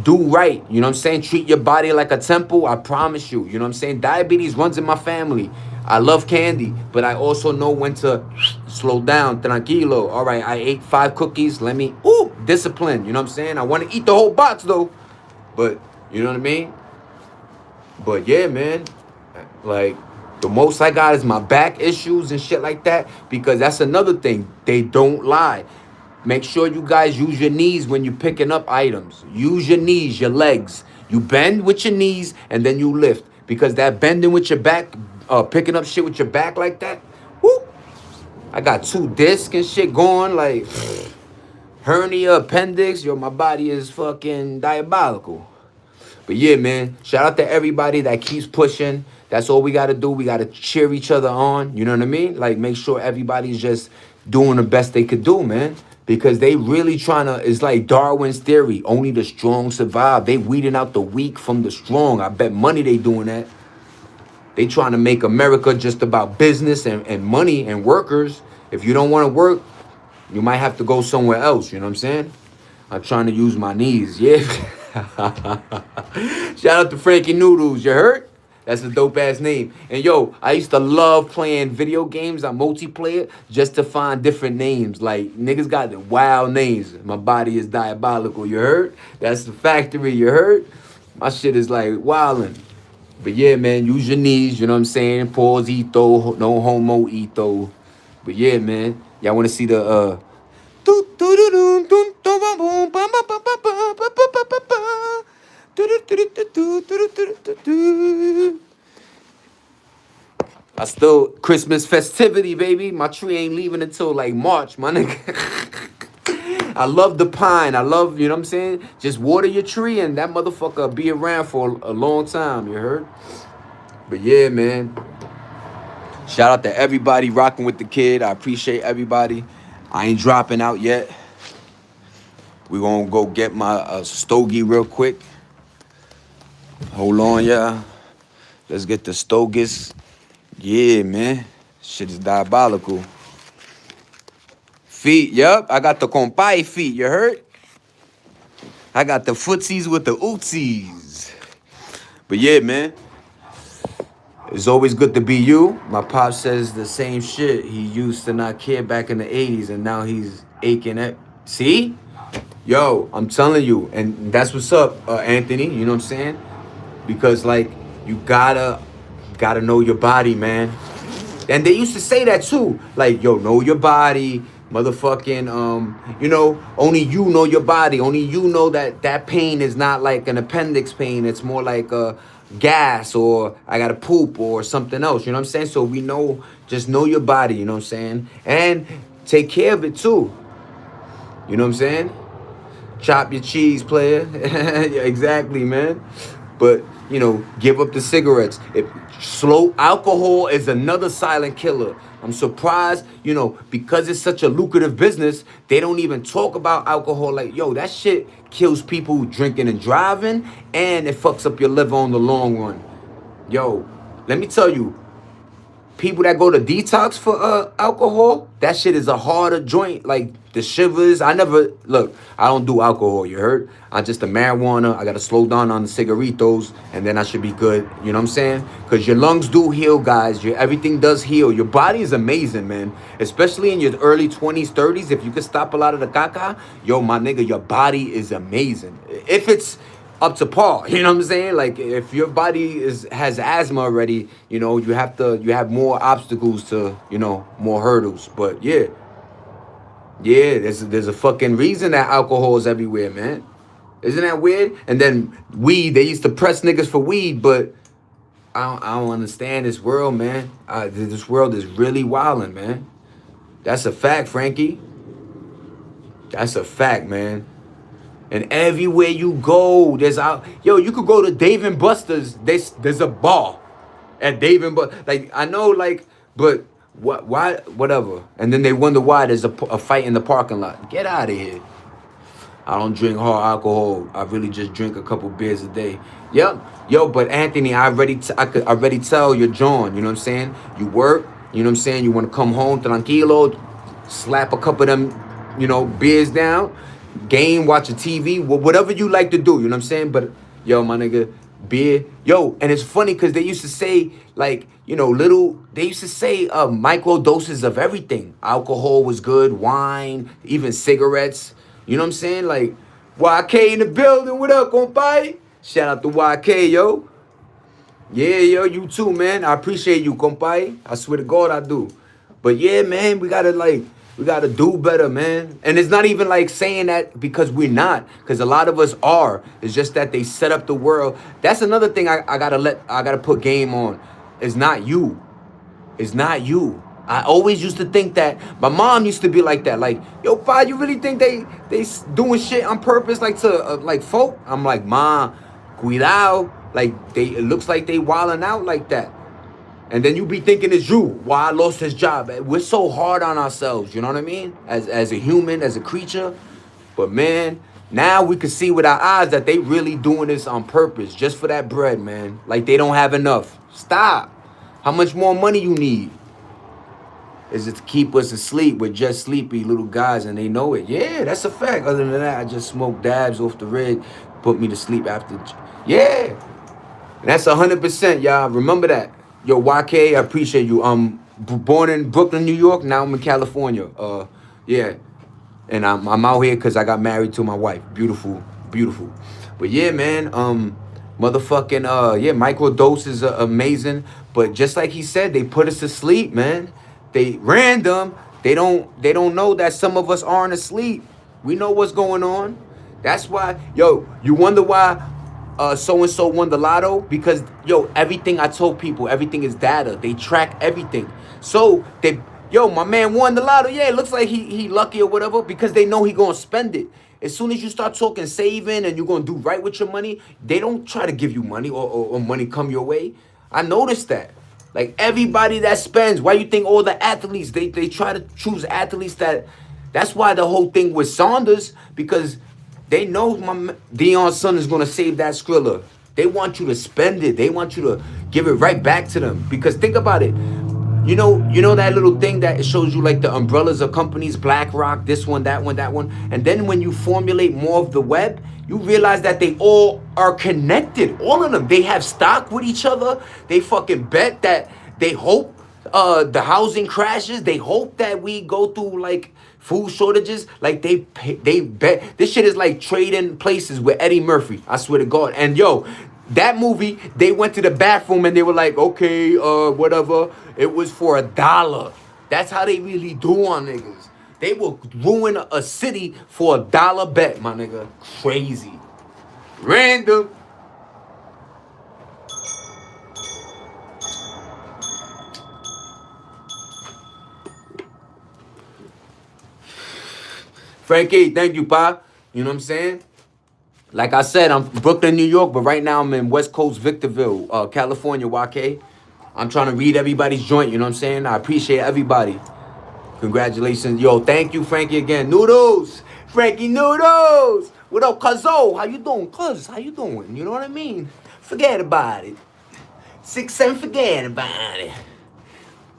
do right. You know what I'm saying? Treat your body like a temple. I promise you. You know what I'm saying? Diabetes runs in my family. I love candy, but I also know when to slow down. Tranquilo. All right, I ate 5 cookies. Let me, discipline. You know what I'm saying? I want to eat the whole box though. But, you know what I mean? But yeah, man. Like, the most I got is my back issues and shit like that, because that's another thing. They don't lie. Make sure you guys use your knees when you're picking up items. Use your knees, your legs. You bend with your knees and then you lift. Because that bending with your back, picking up shit with your back like that, whoo! I got 2 discs and shit going, like hernia, appendix. Yo, my body is fucking diabolical. But yeah, man, shout out to everybody that keeps pushing. That's all we got to do. We got to cheer each other on. You know what I mean? Like, make sure everybody's just doing the best they could do, man. Because they really trying to, it's like Darwin's theory. Only the strong survive. They weeding out the weak from the strong. I bet money they doing that. They trying to make America just about business and money and workers. If you don't want to work, you might have to go somewhere else. You know what I'm saying? I'm trying to use my knees. Yeah. Shout out to Frankie Noodles. You heard? That's a dope ass name. And yo, I used to love playing video games on multiplayer just to find different names. Like, niggas got the wild names. My body is diabolical. You heard? That's the factory. You heard? My shit is like wildin'. But yeah, man, use your knees. You know what I'm saying? Pause, ito, no homo, ito. But yeah, man, y'all want to see the I still Christmas festivity, baby. My tree ain't leaving until like March, my nigga. I love the pine. I love, you know what I'm saying? Just water your tree and that motherfucker be around for a long time, you heard? But yeah, man. Shout out to everybody rocking with the kid. I appreciate everybody. I ain't dropping out yet. We gonna go get my stogie real quick. Hold on, y'all. Let's get the stogies. Yeah, man. Shit is diabolical. Feet, yup. I got the compay feet, you heard? I got the footsies with the ootsies. But yeah, man. It's always good to be you. My pop says the same shit. He used to not care back in the 80s, and now he's aching at. See? Yo, I'm telling you. And that's what's up, Anthony. You know what I'm saying? Because, like, you gotta know your body, man. And they used to say that too. Like, yo, know your body. Motherfucking, only you know your body. Only you know that pain is not like an appendix pain. It's more like a gas, or I gotta poop, or something else. You know what I'm saying? So we know, just know your body. You know what I'm saying? And take care of it too. You know what I'm saying? Chop your cheese, player. Yeah, exactly, man. But, give up the cigarettes. Slow alcohol is another silent killer. I'm surprised, because it's such a lucrative business, they don't even talk about alcohol. Like, yo, that shit kills people drinking and driving, and it fucks up your liver on the long run. Yo, let me tell you, people that go to detox for alcohol, that shit is a harder joint. Like the shivers. I don't do alcohol, you heard? I'm just a marijuana. I gotta slow down on the cigaritos, and then I should be good. You know what I'm saying? Because your lungs do heal, guys. Everything does heal. Your body is amazing, man. Especially in your early 20s, 30s. If you could stop a lot of the caca, yo, my nigga, your body is amazing. If it's up to par, you know what I'm saying? Like, if your body has asthma already, you have more obstacles to, more hurdles. But yeah, there's a fucking reason that alcohol is everywhere, man. Isn't that weird? And then weed, they used to press niggas for weed, but I don't understand this world, man. This world is really wilding, man. That's a fact, Frankie. That's a fact, man. And everywhere you go, there's out. Yo, you could go to Dave and Buster's. There's a bar at Dave and Buster. Like I know, like, but what? Why? Whatever. And then they wonder why there's a fight in the parking lot. Get out of here. I don't drink hard alcohol. I really just drink a couple beers a day. Yep. Yo, but Anthony, I could already tell you're John. You know what I'm saying? You work. You know what I'm saying? You want to come home tranquilo, slap a couple of them, beers down, game, watch a TV, whatever you like to do. You know what I'm saying? But yo, my nigga, beer. Yo, and it's funny because they used to say like, they used to say micro doses of everything. Alcohol was good, wine, even cigarettes. You know what I'm saying? Like, YK in the building. What up, compadre? Shout out to YK, yo. Yeah, yo, you too, man. I appreciate you, compadre. I swear to God, I do. But yeah, man, we gotta do better, man. And it's not even like saying that because we're not, because a lot of us are. It's just that they set up the world. That's another thing I gotta put game on. It's not you. It's not you. I always used to think that. My mom used to be like that. Like, yo, Pa, you really think they doing shit on purpose, like to like folk? I'm like, Ma, cuidado. Like it looks like they wilding out like that. And then you be thinking it's you. Why I lost his job. We're so hard on ourselves. You know what I mean? As a human, as a creature. But man, now we can see with our eyes that they really doing this on purpose, just for that bread, man. Like they don't have enough. Stop. How much more money you need? Is it to keep us asleep with just sleepy little guys and they know it? Yeah, that's a fact. Other than that, I just smoke dabs off the rig, put me to sleep after. Yeah, that's 100%, y'all. Remember that. Yo, YK, I appreciate you. Born in Brooklyn, New York. Now I'm in California. Yeah, and I'm out here because I got married to my wife. Beautiful, beautiful. But yeah, man. Microdoses are amazing. But just like he said, they put us to sleep, man. They random. They don't know that some of us aren't asleep. We know what's going on. That's why, yo, you wonder why so-and-so won the lotto? Because, yo, everything I told people, everything is data. They track everything. So, my man won the lotto. Yeah, it looks like he lucky or whatever because they know he gonna spend it. As soon as you start talking saving and you're gonna do right with your money, they don't try to give you money or money come your way. I noticed that. Like everybody that spends, why you think all the athletes, they try to choose athletes that's why the whole thing with Saunders, because they know Deion's son is going to save that Skrilla. They want you to spend it. They want you to give it right back to them. Because think about it. You know that little thing that shows you like the umbrellas of companies, BlackRock, this one, that one, that one. And then when you formulate more of the web, you realize that they all are connected. All of them. They have stock with each other. They fucking bet that they hope the housing crashes. They hope that we go through like food shortages. Like they bet. This shit is like trading places with Eddie Murphy. I swear to God. And yo, that movie, they went to the bathroom and they were like, okay, whatever. It was for $1. That's how they really do on niggas. They will ruin a city for $1 bet, my nigga. Crazy. Random. Frankie, thank you, Pa. You know what I'm saying? Like I said, I'm Brooklyn, New York, but right now I'm in West Coast, Victorville, California, YK. I'm trying to read everybody's joint, you know what I'm saying? I appreciate everybody. Congratulations. Yo, thank you, Frankie, again. Noodles. Frankie Noodles. What up, Cuzzo? How you doing, Cuz? How you doing? You know what I mean? Forget about it. 6-7, forget about it.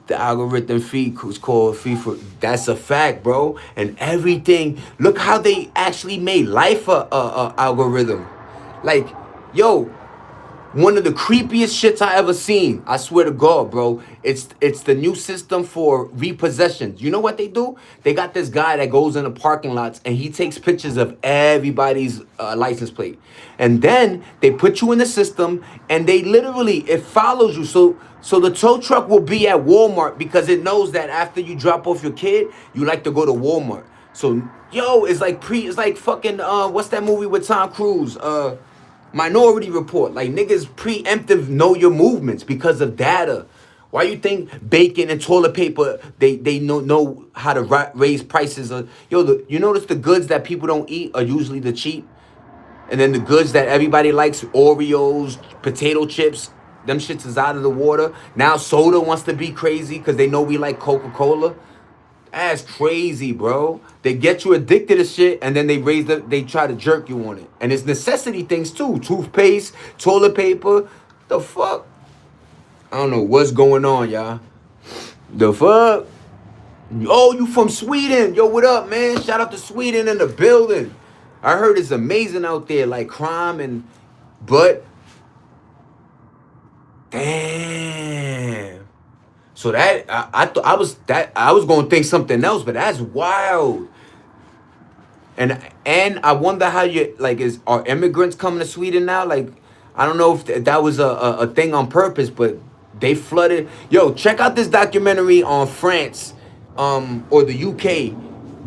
The algorithm feed was called FIFA. That's a fact, bro. And everything. Look how they actually made life a algorithm. Like, yo, one of the creepiest shits I ever seen. I swear to God, bro. It's the new system for repossessions. You know what they do? They got this guy that goes in the parking lots and he takes pictures of everybody's license plate. And then they put you in the system and they literally, it follows you. So the tow truck will be at Walmart because it knows that after you drop off your kid, you like to go to Walmart. So, yo, it's like fucking, what's that movie with Tom Cruise? Minority Report. Like niggas preemptive know your movements because of data. Why you think bacon and toilet paper they know how to raise prices? You notice the goods that people don't eat are usually the cheap, and then the goods that everybody likes, Oreos, potato chips, them shits is out of the water. Now soda wants to be crazy because they know we like Coca-Cola. That's crazy, bro. They get you addicted to shit, and then they try to jerk you on it. And it's necessity things too. Toothpaste, toilet paper. The fuck? I don't know what's going on, y'all. The fuck? Oh, you from Sweden? Yo, what up, man? Shout out to Sweden in the building. I heard it's amazing out there, like crime but damn. So that I was gonna think something else, but that's wild. And I wonder how are immigrants coming to Sweden now? Like, I don't know if that was a thing on purpose, but they flooded. Yo, check out this documentary on France, or the UK.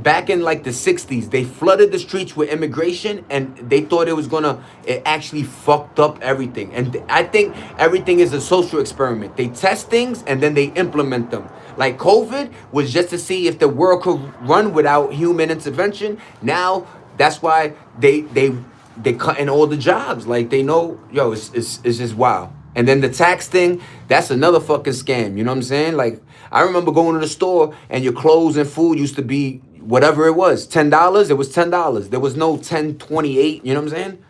Back in like the 60s, they flooded the streets with immigration, and they thought it actually fucked up everything. And I think everything is a social experiment. They test things and then they implement them. Like COVID was just to see if the world could run without human intervention. Now that's why they cutting all the jobs. Like, they know, yo, it's just wild. And then the tax thing, that's another fucking scam. You know what I'm saying? Like, I remember going to the store and your clothes and food used to be whatever it was, $10. It was $10. There was no 10.28. You know what I'm saying?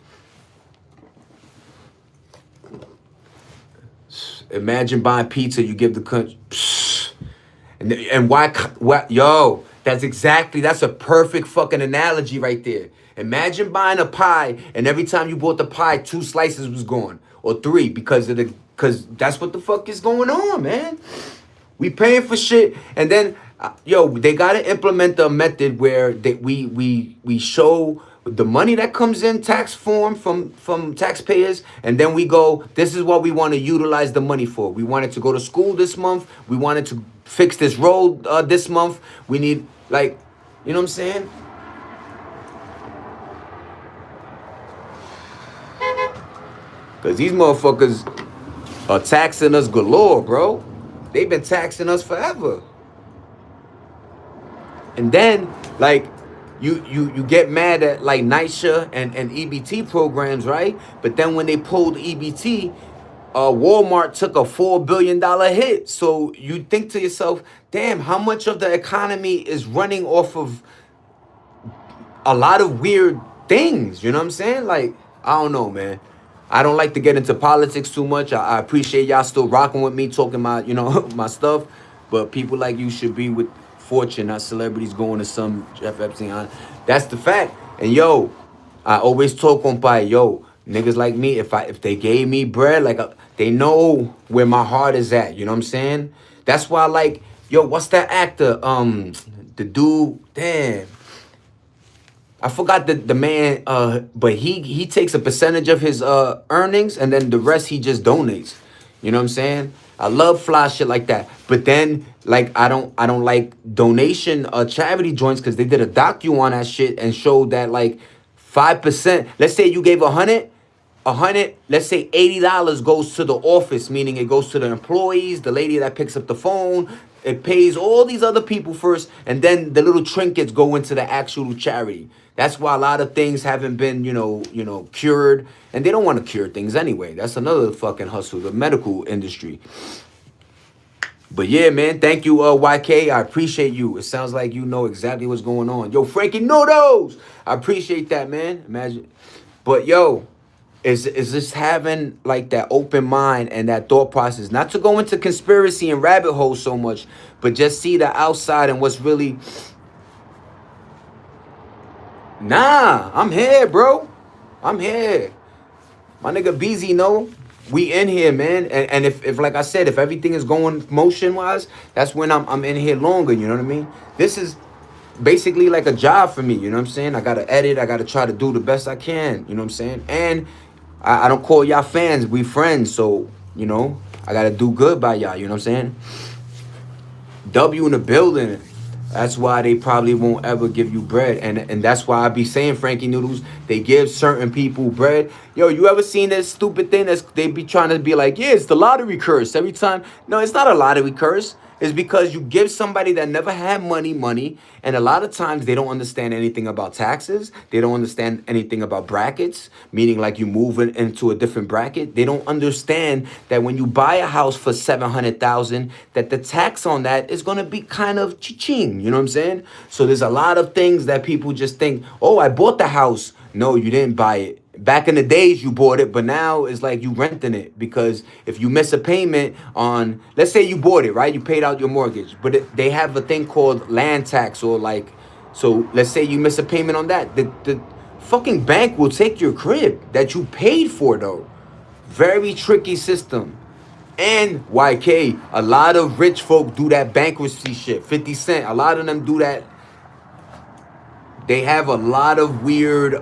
Imagine buying pizza. You give the country. And why? Yo, that's a perfect fucking analogy right there. Imagine buying a pie, and every time you bought the pie, 2 slices was gone, or 3, because that's what the fuck is going on, man. We paying for shit, and then they gotta implement the method where we show the money that comes in tax form from taxpayers, and then we go, this is what we want to utilize the money for. We wanted to go to school this month. We wanted to fix this road this month. We need, like, you know what I'm saying? Because these motherfuckers are taxing us galore, bro. They've been taxing us forever. And then, like, you get mad at, like, NYCHA and EBT programs, right? But then when they pulled EBT, Walmart took a $4 billion hit. So you think to yourself, damn, how much of the economy is running off of a lot of weird things? You know what I'm saying? Like, I don't know, man. I don't like to get into politics too much. I appreciate y'all still rocking with me, talking my, my stuff. But people like you should be with fortune, not celebrities going to some Jeff Epstein. That's the fact. And yo, I always talk on by, yo, niggas like me, if they gave me bread, like, they know where my heart is at. You know what I'm saying? That's why, like, yo, what's that actor? The dude, damn. I forgot the man, but he takes a percentage of his earnings, and then the rest he just donates. You know what I'm saying? I love fly shit like that. But then, like, I don't like donation charity joints, because they did a docu on that shit and showed that, like, 5%. Let's say you gave 100, let's say $80 goes to the office, meaning it goes to the employees, the lady that picks up the phone. It pays all these other people first, and then the little trinkets go into the actual charity. That's why a lot of things haven't been, cured. And they don't want to cure things anyway. That's another fucking hustle, the medical industry. But yeah, man, thank you, YK. I appreciate you. It sounds like you know exactly what's going on. Yo, Frankie Noodles. I appreciate that, man. Imagine. But yo, is just having, like, that open mind and that thought process. Not to go into conspiracy and rabbit holes so much, but just see the outside and what's really... Nah, I'm here, bro. I'm here. My nigga BZ know we in here, man. And if like I said, if everything is going motion-wise, that's when I'm in here longer, you know what I mean? This is basically like a job for me, you know what I'm saying? I got to edit. I got to try to do the best I can, you know what I'm saying? And I don't call y'all fans. We friends, so, I got to do good by y'all, you know what I'm saying? W in the building. That's why they probably won't ever give you bread. And that's why I be saying, Frankie Noodles, they give certain people bread. Yo, you ever seen this stupid thing that's they be trying to be like, yeah, it's the lottery curse every time. No, it's not a lottery curse. It's because you give somebody that never had money, and a lot of times they don't understand anything about taxes. They don't understand anything about brackets, meaning like you move into a different bracket. They don't understand that when you buy a house for 700,000, that the tax on that is gonna be kind of ching. You know what I'm saying? So there's a lot of things that people just think, oh, I bought the house. No, you didn't buy it. Back in the days you bought it, but now it's like you renting it, because if you miss a payment on, let's say you bought it, right? You paid out your mortgage, but they have a thing called land tax, or like, so let's say you miss a payment on that. The fucking bank will take your crib that you paid for though. Very tricky system. And YK, a lot of rich folk do that bankruptcy shit. 50 Cent, a lot of them do that. They have a lot of weird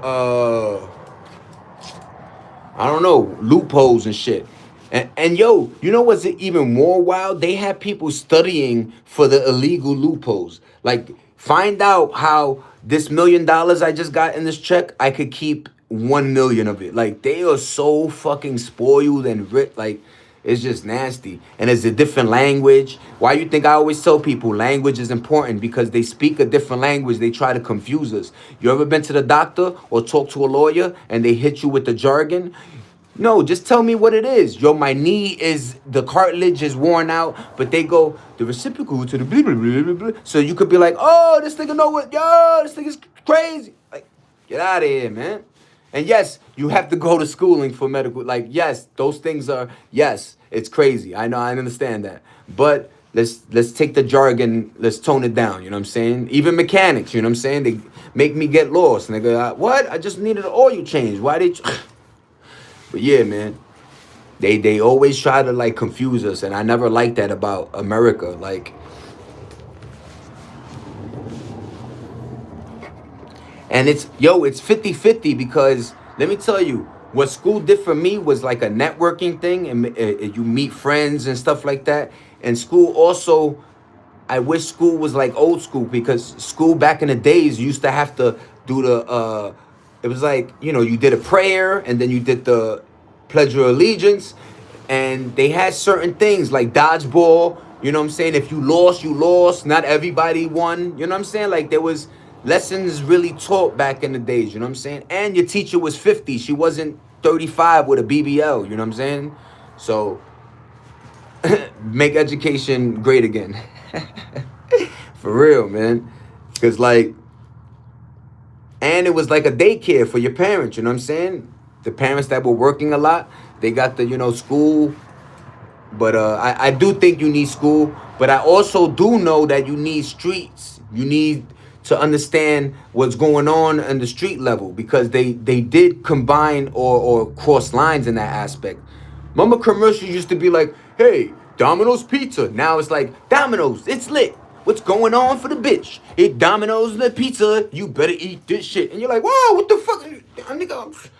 I don't know, loopholes and shit. And yo, you know what's even more wild? They have people studying for the illegal loopholes. Like, find out how this $1 million I just got in this check, I could keep 1 million of it. Like, they are so fucking spoiled and rich. Like, it's just nasty. And it's a different language. Why you think I always tell people language is important? Because they speak a different language. They try to confuse us. You ever been to the doctor or talk to a lawyer and they hit you with the jargon? No, just tell me what it is. Yo, my knee is, the cartilage is worn out, but they go, the reciprocal to the blah, blah, blah, blah, blah. So you could be like, oh, this nigga know what, yo, this nigga's crazy. Like, get out of here, man. And yes, you have to go to schooling for medical. Like, yes, those things are, yes, it's crazy. I know, I understand that. But let's take the jargon, let's tone it down, you know what I'm saying? Even mechanics, you know what I'm saying? They make me get lost. And they go, what? I just needed an oil change. Why they... But yeah, man, they always try to like confuse us, and I never liked that about America. Like, and it's 50-50, because let me tell you, what school did for me was like a networking thing, and you meet friends and stuff like that. And school also, I wish school was like old school, because school back in the days, you used to have to do the it was like, you know, you did a prayer and then you did the Pledge of Allegiance, and they had certain things like dodgeball, you know what I'm saying? If you lost, you lost. Not everybody won, you know what I'm saying? Like, there was lessons really taught back in the days, you know what I'm saying? And your teacher was 50. She wasn't 35 with a BBL, you know what I'm saying? So, make education great again. For real, man. Because, like, and it was like a daycare for your parents, you know what I'm saying? The parents that were working a lot, they got the, you know, school. But I do think you need school. But I also do know that you need streets. You need to understand what's going on the street level, because they did combine or cross lines in that aspect. Remember, commercials used to be like, hey, Domino's Pizza. Now it's like, Domino's, it's lit. What's going on for the bitch? It Domino's the pizza. You better eat this shit. And you're like, whoa, what the fuck? Nigga,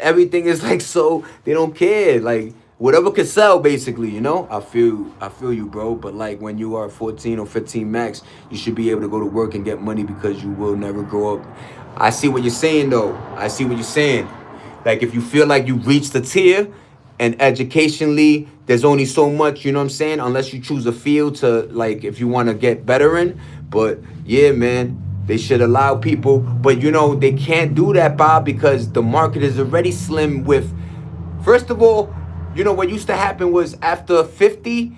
everything is like, so they don't care. Like, whatever could sell, basically, you know? I feel you, bro. But like, when you are 14 or 15 max, you should be able to go to work and get money, because you will never grow up. I see what you're saying, though. I see what you're saying. Like, if you feel like you reached the tier, and educationally, there's only so much, you know what I'm saying? Unless you choose a field to, like, if you want to get better in. But yeah, man, they should allow people. But, you know, they can't do that, Bob, because the market is already slim with, first of all, you know, what used to happen was after 50,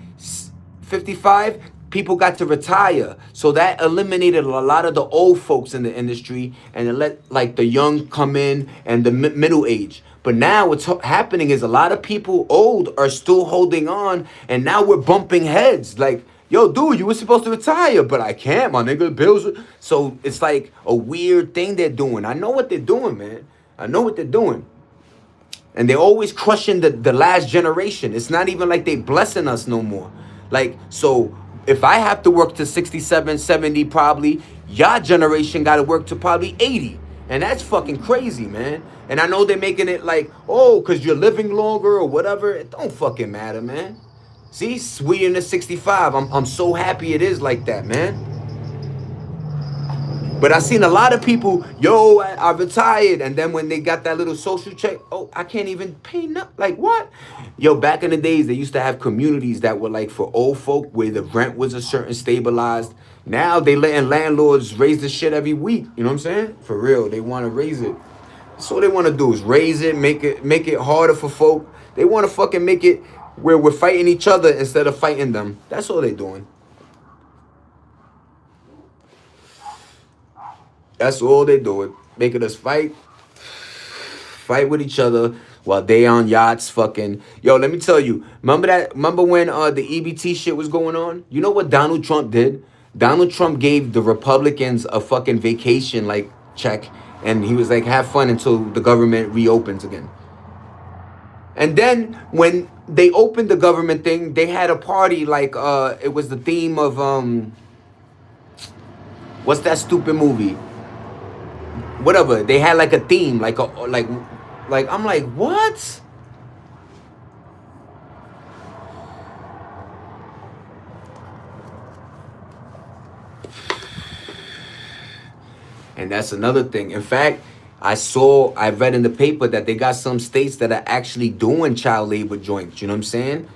55, people got to retire. So that eliminated a lot of the old folks in the industry, and it let, like, the young come in and the middle age. But now what's happening is a lot of people old are still holding on, and now we're bumping heads. Like, yo, dude, you were supposed to retire, but I can't, my nigga, bills. So it's like a weird thing they're doing. I know what they're doing, man. I know what they're doing. And they're always crushing the last generation. It's not even like they blessing us no more. Like, so if I have to work to 67, 70 probably, your generation got to work to probably 80. And that's fucking crazy, man. And I know they're making it like, oh, because you're living longer or whatever. It don't fucking matter, man. See, we in the 65. I'm so happy it is like that, man. But I seen a lot of people, yo, I retired, and then when they got that little social check, oh, I can't even pay nothing. Like what? Yo, back in the days, they used to have communities that were like for old folk where the rent was a certain stabilized. Now they letting landlords raise the shit every week. You know what I'm saying? For real, they want to raise it. So what they want to do is raise it, make it harder for folk. They want to fucking make it where we're fighting each other instead of fighting them. That's all they doing. That's all they doing. Making us fight with each other while they on yachts fucking. Yo, let me tell you. Remember when the EBT shit was going on? You know what Donald Trump did? Donald Trump gave the Republicans a fucking vacation like check, and he was like, have fun until the government reopens again. And then when they opened the government thing, they had a party like it was the theme of what's that stupid movie? Whatever. They had like a theme, like I'm like, what? And that's another thing. In fact, I read in the paper that they got some states that are actually doing child labor joints. You know what I'm saying?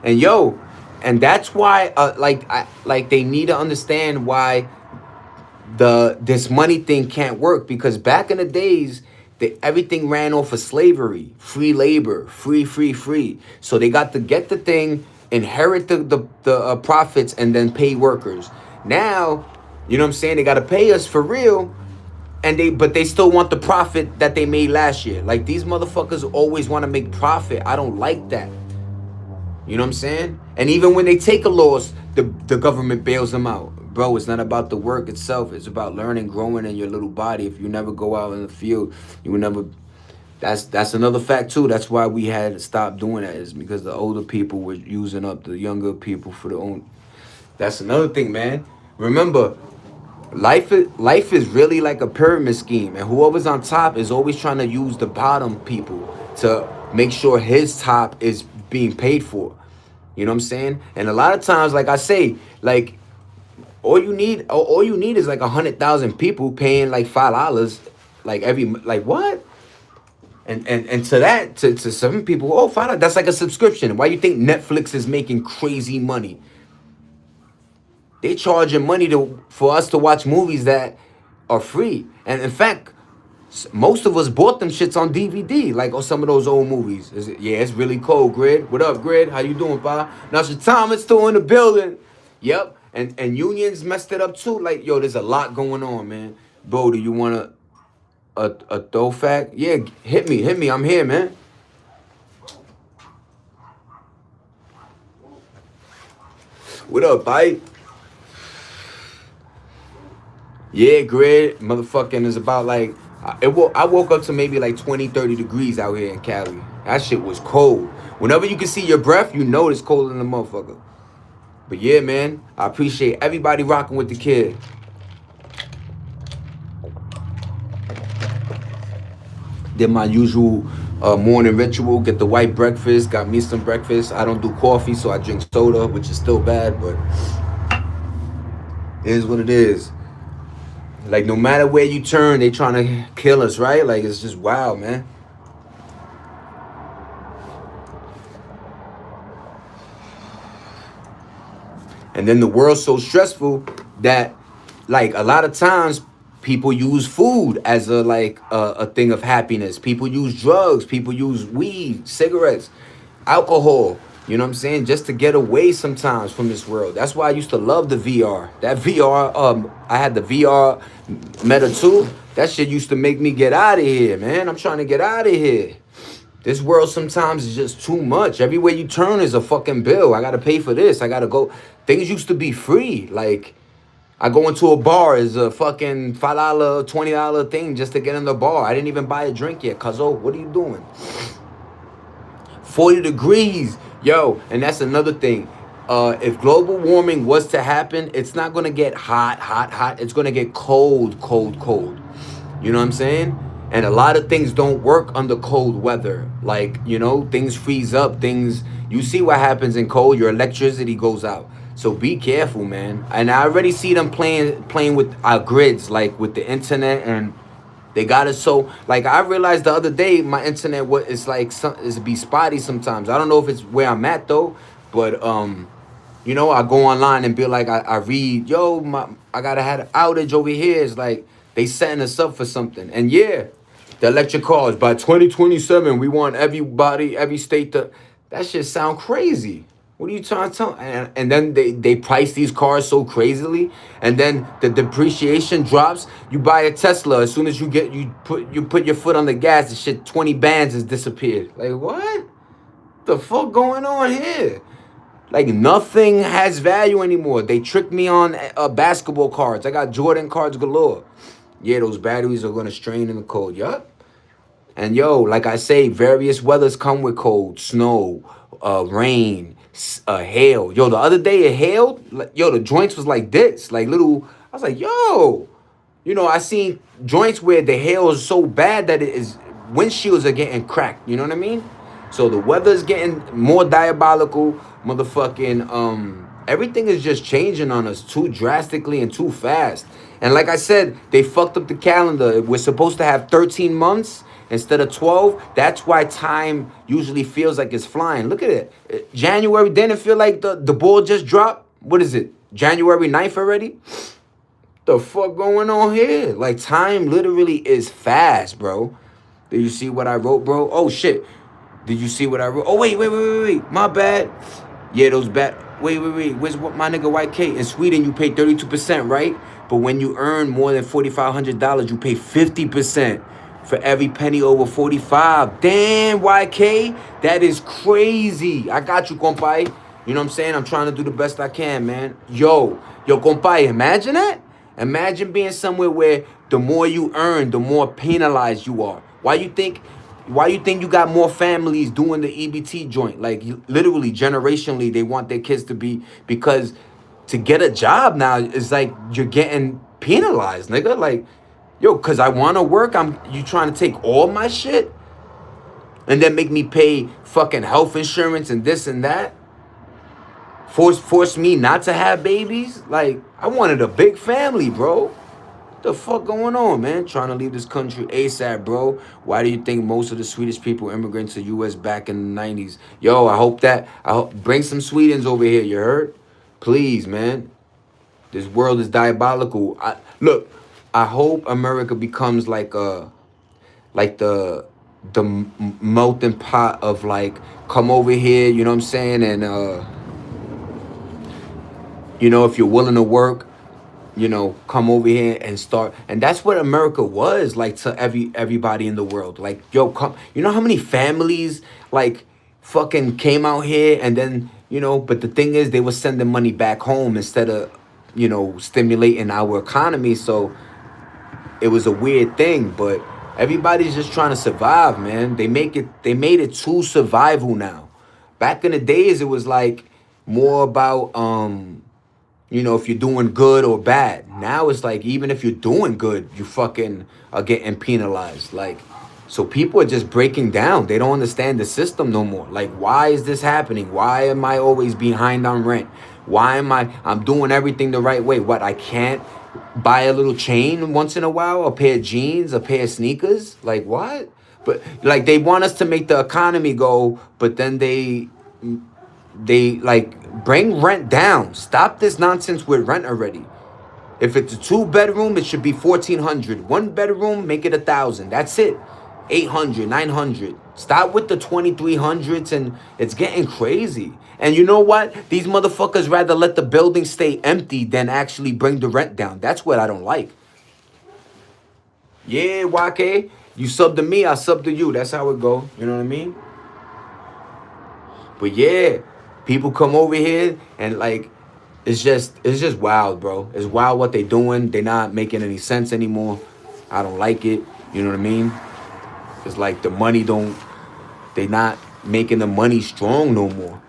And yo, and that's why, like they need to understand why this money thing can't work, because back in the days, everything ran off of slavery, free labor, free. So they got to get the thing, inherit the profits, and then pay workers. Now, you know what I'm saying? They got to pay us for real. But they still want the profit that they made last year. Like, these motherfuckers always want to make profit. I don't like that. You know what I'm saying? And even when they take a loss, the government bails them out. Bro, it's not about the work itself. It's about learning, growing in your little body. If you never go out in the field, you will never. That's another fact too. That's why we had to stop doing that, is because the older people were using up the younger people for their own. That's another thing, man. Remember, life is really like a pyramid scheme, and whoever's on top is always trying to use the bottom people to make sure his top is being paid for. You know what I'm saying? And a lot of times, like I say, like all you need is like 100,000 people paying like $5, like every, like what? And to that, to some people, oh, $5, that's like a subscription. Why you think Netflix is making crazy money? They charging money for us to watch movies that are free. And in fact, most of us bought them shits on DVD, like on some of those old movies. Yeah, it's really cold, Grid. What up, Grid? How you doing, pa? Now, Thomas still in the building. Yep. And unions messed it up too. Like, yo, there's a lot going on, man. Bro, do you want a throwback? Yeah, hit me. I'm here, man. What up, bite? Yeah, Grid, motherfucking is about like, I woke up to maybe like 20, 30 degrees out here in Cali. That shit was cold. Whenever you can see your breath, you know it's colder than the motherfucker. But yeah, man, I appreciate everybody rocking with the kid. Did my usual morning ritual, get the white breakfast, got me some breakfast. I don't do coffee, so I drink soda, which is still bad, but it is what it is. Like, no matter where you turn, they trying to kill us, right? Like, it's just wild, man. And then the world's so stressful that, like, a lot of times people use food as a thing of happiness. People use drugs. People use weed, cigarettes, alcohol. You know what I'm saying? Just to get away sometimes from this world. That's why I used to love the VR. That VR, I had the VR Meta 2. That shit used to make me get out of here, man. I'm trying to get out of here. This world sometimes is just too much. Everywhere you turn is a fucking bill. I got to pay for this. I got to go. Things used to be free. Like, I go into a bar, is a fucking $5, $20 thing just to get in the bar. I didn't even buy a drink yet. Cuzzo, what are you doing? 40 degrees. Yo, and that's another thing. If global warming was to happen, it's not going to get hot. It's going to get cold. You know what I'm saying? And a lot of things don't work under cold weather. Like, you know, things freeze up. You see what happens in cold, your electricity goes out. So be careful, man. And I already see them playing with our grids, like with the internet, and they got it so like I realized the other day my internet what is like some is be spotty sometimes. I don't know if it's where I'm at though, but you know, I go online and be like, I read, yo, I gotta have an outage over here. It's like they setting us up for something. And yeah, the electric cars by 2027, we want everybody, every state to. That shit sound crazy. What are you trying to tell? And then they price these cars so crazily, and then the depreciation drops. You buy a Tesla, as soon as you put your foot on the gas, the shit 20 bands has disappeared. Like what? The fuck going on here? Like nothing has value anymore. They tricked me on basketball cards. I got Jordan cards galore. Yeah, those batteries are gonna strain in the cold. Yup. And yo, like I say, various weathers come with cold, snow, rain, hail. Yo, the other day it hailed. Yo, the joints was like this, like little. I was like, yo, you know, I seen joints where the hail is so bad that it is windshields are getting cracked. You know what I mean? So the weather's getting more diabolical. Motherfucking everything is just changing on us too drastically and too fast. And like I said, they fucked up the calendar. We're supposed to have 13 months instead of 12. That's why time usually feels like it's flying. Look at it. January didn't feel like the ball just dropped. What is it? January 9th already? The fuck going on here? Like time literally is fast, bro. Did you see what I wrote, bro? Oh shit. Did you see what I wrote? Oh wait. My bad. Yeah, those bad. Wait. Where's what my nigga YK? In Sweden you pay 32%, right? But when you earn more than $4,500, you pay 50% for every penny over 45. Damn, YK, that is crazy. I got you, compay. You know what I'm saying? I'm trying to do the best I can, man. Yo, compay, imagine that. Imagine being somewhere where the more you earn, the more penalized you are. Why you think you got more families doing the EBT joint? Like literally, generationally, they want their kids to be, because to get a job now is like you're getting penalized, nigga. Like, yo, cause I wanna work, you trying to take all my shit and then make me pay fucking health insurance and this and that. Force me not to have babies? Like, I wanted a big family, bro. What the fuck going on, man? Trying to leave this country ASAP, bro. Why do you think most of the Swedish people immigrated to U.S. back in the 90s? Yo, I hope bring some Swedens over here, you heard? Please, man. This world is diabolical. I hope America becomes like the melting pot of like, come over here, you know what I'm saying? And you know, if you're willing to work, you know, come over here and start. And that's what America was like to everybody in the world. Like, yo, come. You know how many families like fucking came out here and then, you know, but the thing is they were sending money back home instead of, you know, stimulating our economy. So it was a weird thing, but everybody's just trying to survive, man. They made it to survival now. Back in the days, it was like more about you know, if you're doing good or bad. Now it's like, even if you're doing good, you fucking are getting penalized. Like, so people are just breaking down. They don't understand the system no more. Like, why is this happening? Why am I always behind on rent? Why am I'm doing everything the right way? What, I can't buy a little chain once in a while? A pair of jeans, a pair of sneakers? Like, what? But, like, they want us to make the economy go, but then they like bring rent down. Stop this nonsense with rent already. If it's a 2-bedroom, it should be 1,400. 1 bedroom, make it 1,000. That's it. 800, 900. Stop with the 2,300s, and it's getting crazy. And you know what? These motherfuckers rather let the building stay empty than actually bring the rent down. That's what I don't like. Yeah, YK, you sub to me, I sub to you. That's how it go. You know what I mean? But yeah, people come over here and like, it's just wild, bro. It's wild what they doing. They not making any sense anymore. I don't like it. You know what I mean? It's like the money they not making the money strong no more.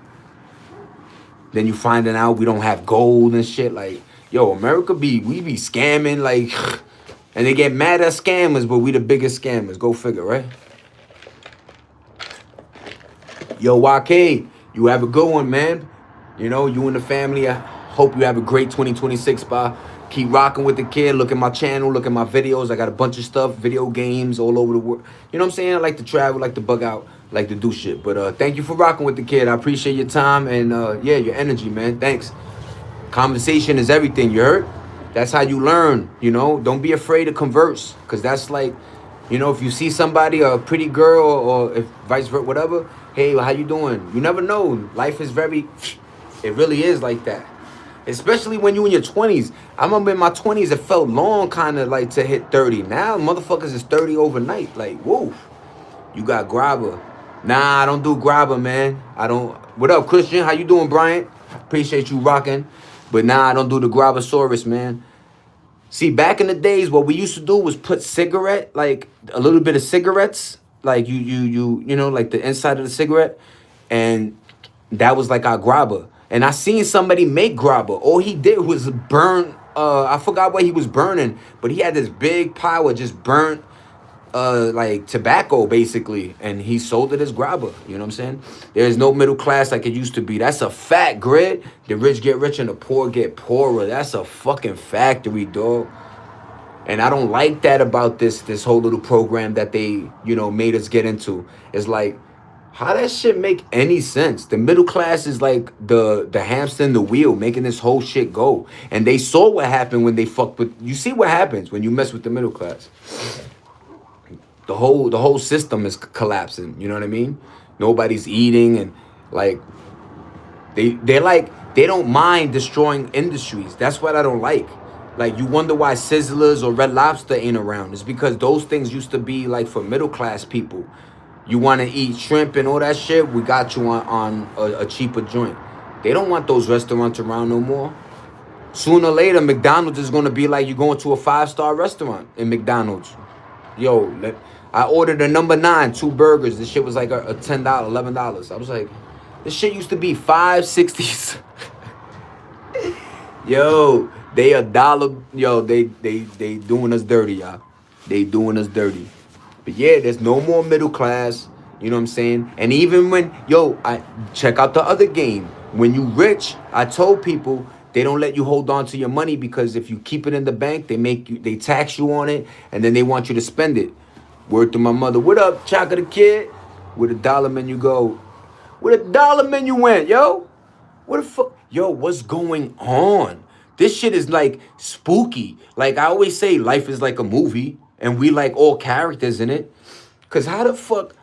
Then you finding out we don't have gold and shit. Like, yo, America we be scamming, like, and they get mad at scammers, but we the biggest scammers. Go figure, right? Yo, YK, you have a good one, man. You know, you and the family, Hope you have a great 2026, bye. Keep rocking with the kid. Look at my channel. Look at my videos. I got a bunch of stuff, video games all over the world. You know what I'm saying? I like to travel, like to bug out, like to do shit. But thank you for rocking with the kid. I appreciate your time and yeah, your energy, man. Thanks. Conversation is everything, you heard? That's how you learn, you know? Don't be afraid to converse, because that's like, you know, if you see somebody, a pretty girl, or if vice versa, whatever, hey, how you doing? You never know. Life is very, it really is like that. Especially when you in your 20s. I remember in my 20s, it felt long kind of like to hit 30. Now, motherfuckers is 30 overnight. Like, whoa, you got grabber. Nah, I don't do grabber, man. I don't. What up, Christian? How you doing, Bryant? Appreciate you rocking. But nah, I don't do the grabbosaurus, man. See, back in the days, what we used to do was put cigarette, like a little bit of cigarettes, like you know, like the inside of the cigarette, and that was like our grabber. And I seen somebody make grabber. All he did was burn. I forgot what he was burning, but he had this big pile of just burnt like tobacco basically, and he sold it as grabber. You know what I'm saying? There's no middle class like it used to be. That's a fact, grid. The rich get rich and the poor get poorer. That's a fucking factory, dog. And I don't like that about this whole little program that they, you know, made us get into. It's like, how that shit make any sense? The middle class is like the hamster in the wheel, making this whole shit go. And they saw what happened when they fucked with. You see what happens when you mess with the middle class. The whole system is collapsing. You know what I mean? Nobody's eating, and like they're like, they don't mind destroying industries. That's what I don't like. Like, you wonder why Sizzlers or Red Lobster ain't around. It's because those things used to be like for middle class people. You want to eat shrimp and all that shit, we got you on a cheaper joint. They don't want those restaurants around no more. Sooner or later, McDonald's is going to be like you going to a 5-star restaurant in McDonald's. Yo, I ordered a number 9, 2 burgers. This shit was like a $10, $11. I was like, this shit used to be $5.60. Yo, they a dollar. Yo, they doing us dirty, y'all. They doing us dirty. But yeah, there's no more middle class. You know what I'm saying? And even when, yo, I check out the other game. When you rich, I told people they don't let you hold on to your money, because if you keep it in the bank, they tax you on it, and then they want you to spend it. Word to my mother. What up, Chaka the kid? Where the dollar menu go? Where the dollar menu went, yo? What the fuck? Yo, what's going on? This shit is like spooky. Like I always say, life is like a movie, and we like all characters in it. Cause how the fuck?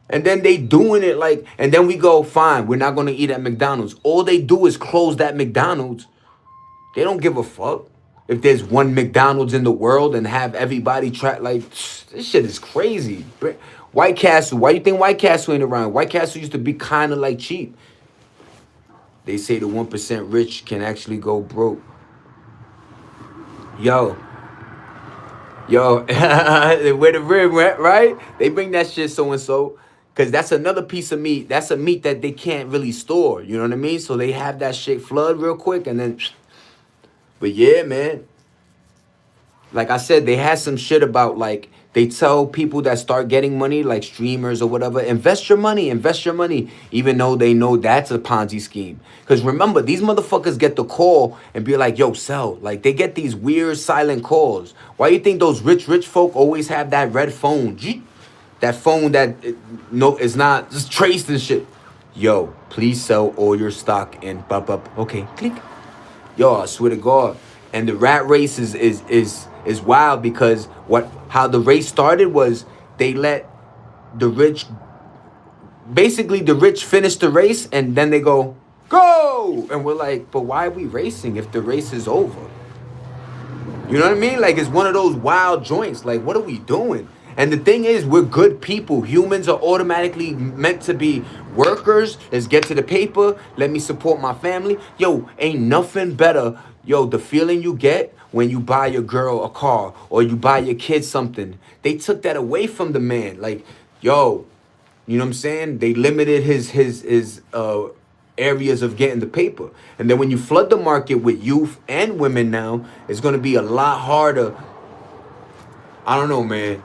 And then they doing it like, and then we go, fine, we're not gonna eat at McDonald's. All they do is close that McDonald's. They don't give a fuck if there's one McDonald's in the world and have everybody try. Like, this shit is crazy. White Castle, why you think White Castle ain't around? White Castle used to be kind of like cheap. They say the 1% rich can actually go broke. Yo, where the rib went, right? They bring that shit so-and-so, because that's another piece of meat. That's a meat that they can't really store, you know what I mean? So they have that shit flood real quick, and then, but yeah, man. Like I said, they had some shit about, like, they tell people that start getting money, like streamers or whatever, invest your money, even though they know that's a Ponzi scheme. Because remember, these motherfuckers get the call and be like, yo, sell. Like, they get these weird silent calls. Why you think those rich folk always have that red phone? That phone that no, it's not just traced and shit. Yo, please sell all your stock and bop. Okay, click. Yo, I swear to God. And the rat race is wild, because how the race started was they let the rich, basically the rich finish the race, and then they go, and we're like, but why are we racing if the race is over? You know what I mean? Like, it's one of those wild joints. Like, what are we doing? And the thing is, we're good people. Humans are automatically meant to be workers. Let's get to the paper. Let me support my family. Yo, ain't nothing better. Yo, the feeling you get when you buy your girl a car or you buy your kid something. They took that away from the man. Like, yo, you know what I'm saying? They limited his areas of getting the paper. And then when you flood the market with youth and women now, it's going to be a lot harder. I don't know, man.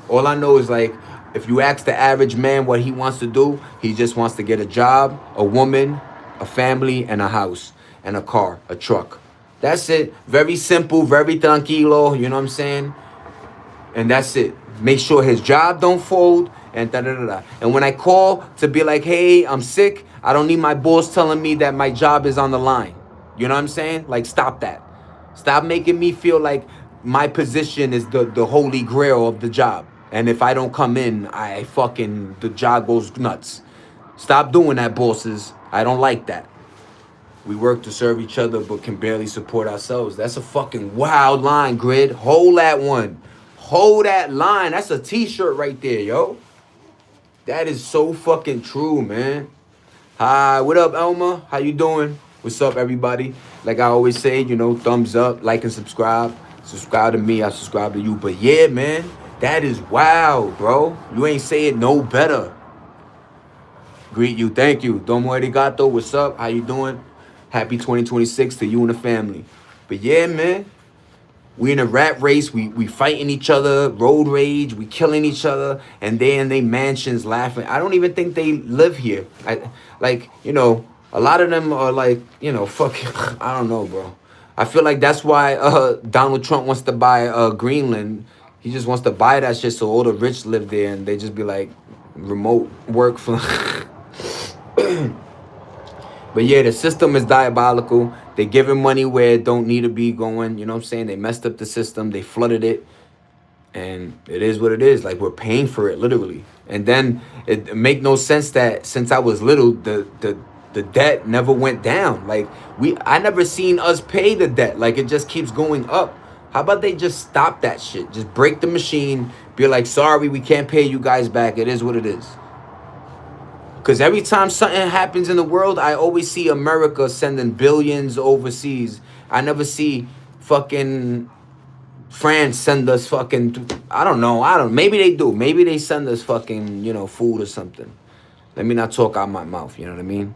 All I know is, like, if you ask the average man what he wants to do, he just wants to get a job, a woman, a family, and a house. and a car, a truck. That's it. Very simple, very tranquilo, you know what I'm saying? And that's it. Make sure his job don't fold and da da da da. And when I call to be like, hey, I'm sick, I don't need my boss telling me that my job is on the line. You know what I'm saying? Like, stop that. Stop making me feel like my position is the holy grail of the job. And if I don't come in, the job goes nuts. Stop doing that, bosses. I don't like that. We work to serve each other but can barely support ourselves. That's a fucking wild line, Grid. Hold that one. Hold that line. That's a t-shirt right there, yo. That is so fucking true, man. Hi, what up, Elma? How you doing? What's up, everybody? Like I always say, you know, thumbs up, like and subscribe. Subscribe to me, I subscribe to you. But yeah, man, that is wild, bro. You ain't say it no better. Greet you, thank you. Domo arigato, what's up? How you doing? Happy 2026 to you and the family. But yeah, man, we in a rat race. We fighting each other, road rage. We killing each other, and they in they mansions laughing. I don't even think they live here. A lot of them are like, fucking. I don't know, bro. I feel like that's why Donald Trump wants to buy Greenland. He just wants to buy that shit so all the rich live there, and they just be like remote work from. But yeah, the system is diabolical. They giving money where it don't need to be going. You know what I'm saying? They messed up the system. They flooded it. And it is what it is. Like, we're paying for it, literally. And then it make no sense that since I was little, the debt never went down. Like, I never seen us pay the debt. Like, it just keeps going up. How about they just stop that shit? Just break the machine. Be like, sorry, we can't pay you guys back. It is what it is. Because every time something happens in the world, I always see America sending billions overseas. I never see fucking France send us fucking, I don't know. Maybe they do. Maybe they send us fucking, food or something. Let me not talk out my mouth, you know what I mean?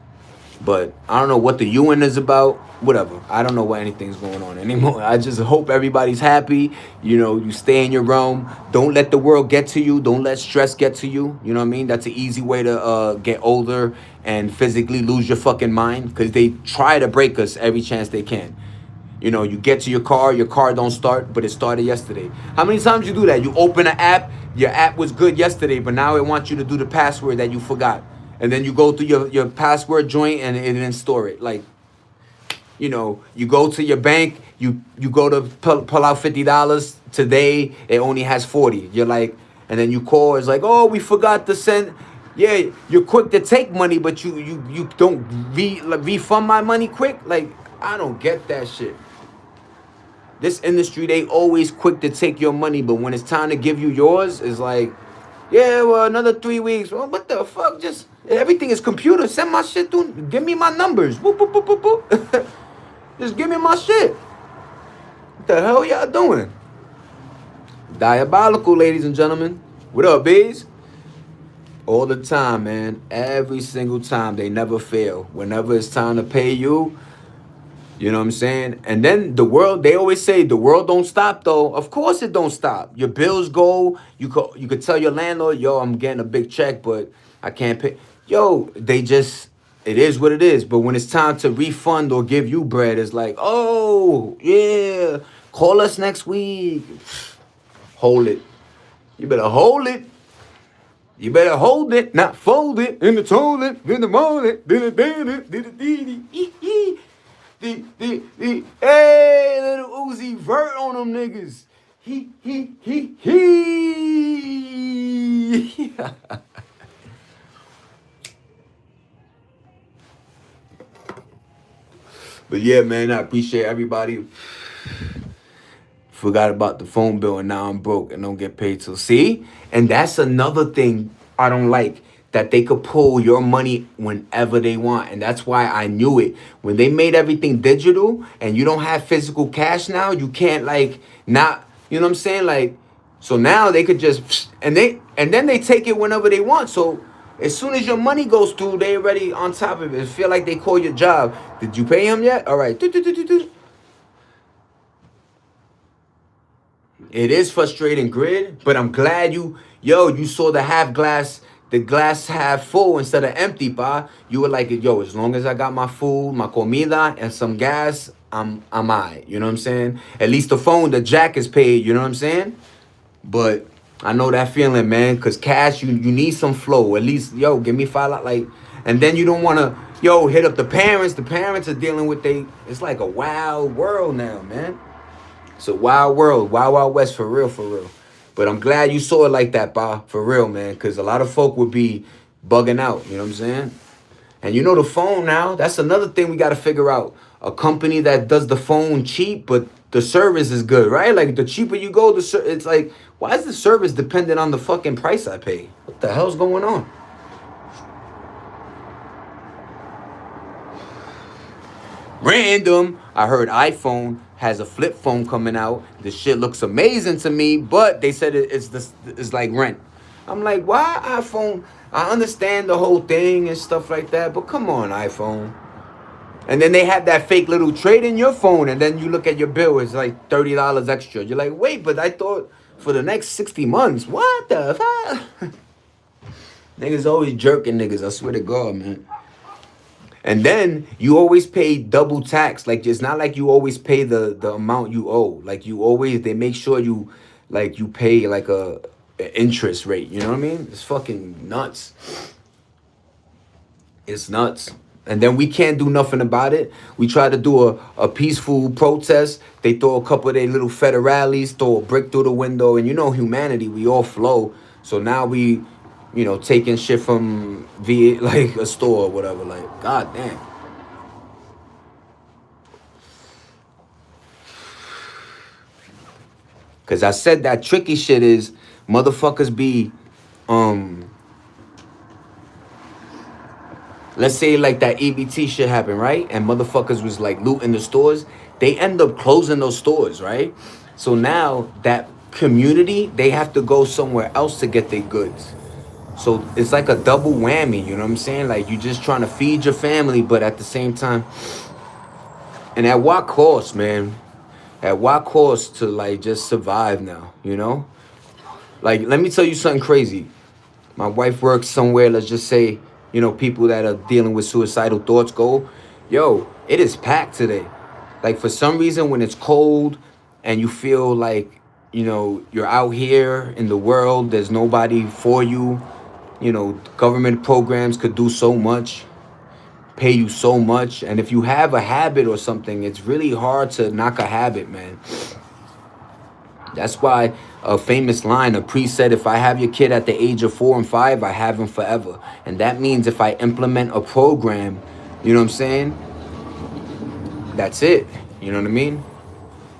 But I don't know what the UN is about. Whatever. I don't know what anything's going on anymore. I just hope everybody's happy. You stay in your realm. Don't let the world get to you. Don't let stress get to you. You know what I mean? That's an easy way to get older and physically lose your fucking mind. Because they try to break us every chance they can. You get to your car don't start, but it started yesterday. How many times you do that? You open an app, your app was good yesterday, but now it wants you to do the password that you forgot. And then you go through your password joint and it didn't store it. Like, you go to your bank, you go to pull out $50. Today, it only has 40. You're like, and then you call, it's like, oh, we forgot to send. Yeah, you're quick to take money, but you don't refund my money quick. Like, I don't get that shit. This industry, they always quick to take your money, but when it's time to give you yours, it's like, yeah, well, another 3 weeks. Well, what the fuck? Just everything is computer. Send my shit through. Give me my numbers. Boop, boop, boop, boop, boop. Just give me my shit. What the hell y'all doing? Diabolical, ladies and gentlemen. What up, bees? All the time, man. Every single time. They never fail. Whenever it's time to pay you, you know what I'm saying? And then the world, they always say the world don't stop, though. Of course it don't stop. Your bills go. You could tell your landlord, yo, I'm getting a big check, but I can't pay. Yo, it is what it is. But when it's time to refund or give you bread, it's like, oh, yeah, call us next week. Hold it. You better hold it. You better hold it, not fold it, in the toilet, in the morning, hey, little Uzi Vert on them niggas. He. But yeah, man, I appreciate everybody. Forgot about the phone bill and now I'm broke and don't get paid till. See? And that's another thing I don't like. That they could pull your money whenever they want. And that's why I knew it. When they made everything digital and you don't have physical cash now, you can't not, you know what I'm saying? Like, so now they could just, and then they take it whenever they want. So as soon as your money goes through, they already on top of it. It feel like they call your job. Did you pay him yet? All right. It is frustrating, Grid, but I'm glad you saw the half glass the glass half full instead of empty, pa. You were like, yo, as long as I got my food, my comida, and some gas, I'm alright. You know what I'm saying? At least the phone, the jack is paid. You know what I'm saying? But I know that feeling, man. Cause cash, you need some flow. At least, yo, give me $5, like, and then you don't wanna, yo, hit up the parents. The parents are dealing with it's like a wild world now, man. It's a wild world, wild, wild west, for real, for real. But I'm glad you saw it like that, pa, for real, man. Because a lot of folk would be bugging out, you know what I'm saying? And you know the phone now, that's another thing we got to figure out. A company that does the phone cheap, but the service is good, right? Like, the cheaper you go, it's like, why is the service dependent on the fucking price I pay? What the hell's going on? Random. I heard iPhone has a flip phone coming out. The shit looks amazing to me, but they said it's like rent. I'm like, why iPhone? I understand the whole thing and stuff like that, but come on, iPhone. And then they have that fake little trade in your phone, and then you look at your bill, it's like $30 extra. You're like, wait, but I thought for the next 60 months. What the fuck? Niggas always jerking niggas, I swear to God, man. And then you always pay double tax. Like, it's not like you always pay the amount you owe. Like, they make sure you pay like a interest rate. You know what I mean? It's fucking nuts. It's nuts. And then we can't do nothing about it. We try to do a peaceful protest. They throw a couple of their little federales, throw a brick through the window. And you know humanity, we all flow. So now we, taking shit from like a store or whatever. Like, god damn. Because I said that tricky shit is motherfuckers be, let's say like that EBT shit happened, right? And motherfuckers was like looting the stores. They end up closing those stores, right? So now that community, they have to go somewhere else to get their goods. So it's like a double whammy, you know what I'm saying? Like, you just trying to feed your family, but at the same time, and at what cost, man? At what cost to like just survive now, Like, let me tell you something crazy. My wife works somewhere, let's just say, people that are dealing with suicidal thoughts go, yo, it is packed today. Like, for some reason, when it's cold and you feel like, you're out here in the world, there's nobody for you. Government programs could do so much, pay you so much. And if you have a habit or something, it's really hard to knock a habit, man. That's why a famous line, a priest said, if I have your kid at the age of 4 and 5, I have him forever. And that means if I implement a program, you know what I'm saying? That's it. You know what I mean?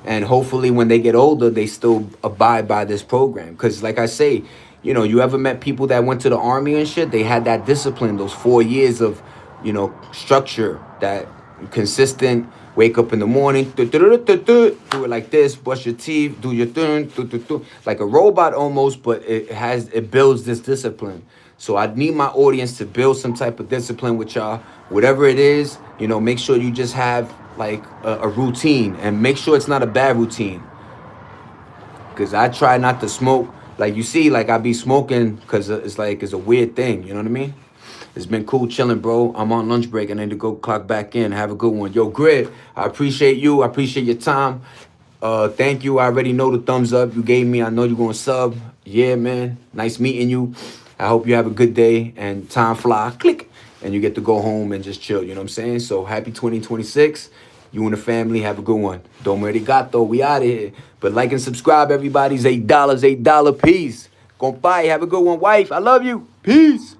And hopefully when they get older, they still abide by this program. Because like I say, you ever met people that went to the army and shit? They had that discipline, those 4 years of, structure, that consistent, wake up in the morning, do it like this, brush your teeth, do your thing, like a robot almost, but it builds this discipline. So I need my audience to build some type of discipline with y'all. Whatever it is, make sure you just have like a routine, and make sure it's not a bad routine. Because I try not to smoke. Like, you see, like, I be smoking because it's a weird thing. You know what I mean? It's been cool chilling, bro. I'm on lunch break and I need to go clock back in. Have a good one. Yo, Grid, I appreciate you. I appreciate your time. Thank you. I already know the thumbs up you gave me. I know you're going to sub. Yeah, man. Nice meeting you. I hope you have a good day and time fly. Click. And you get to go home and just chill. You know what I'm saying? So happy 2026. You and the family have a good one. Domo arigato. We out of here. But like and subscribe, everybody's $8. $8 piece. Compay. Have a good one, wife. I love you. Peace.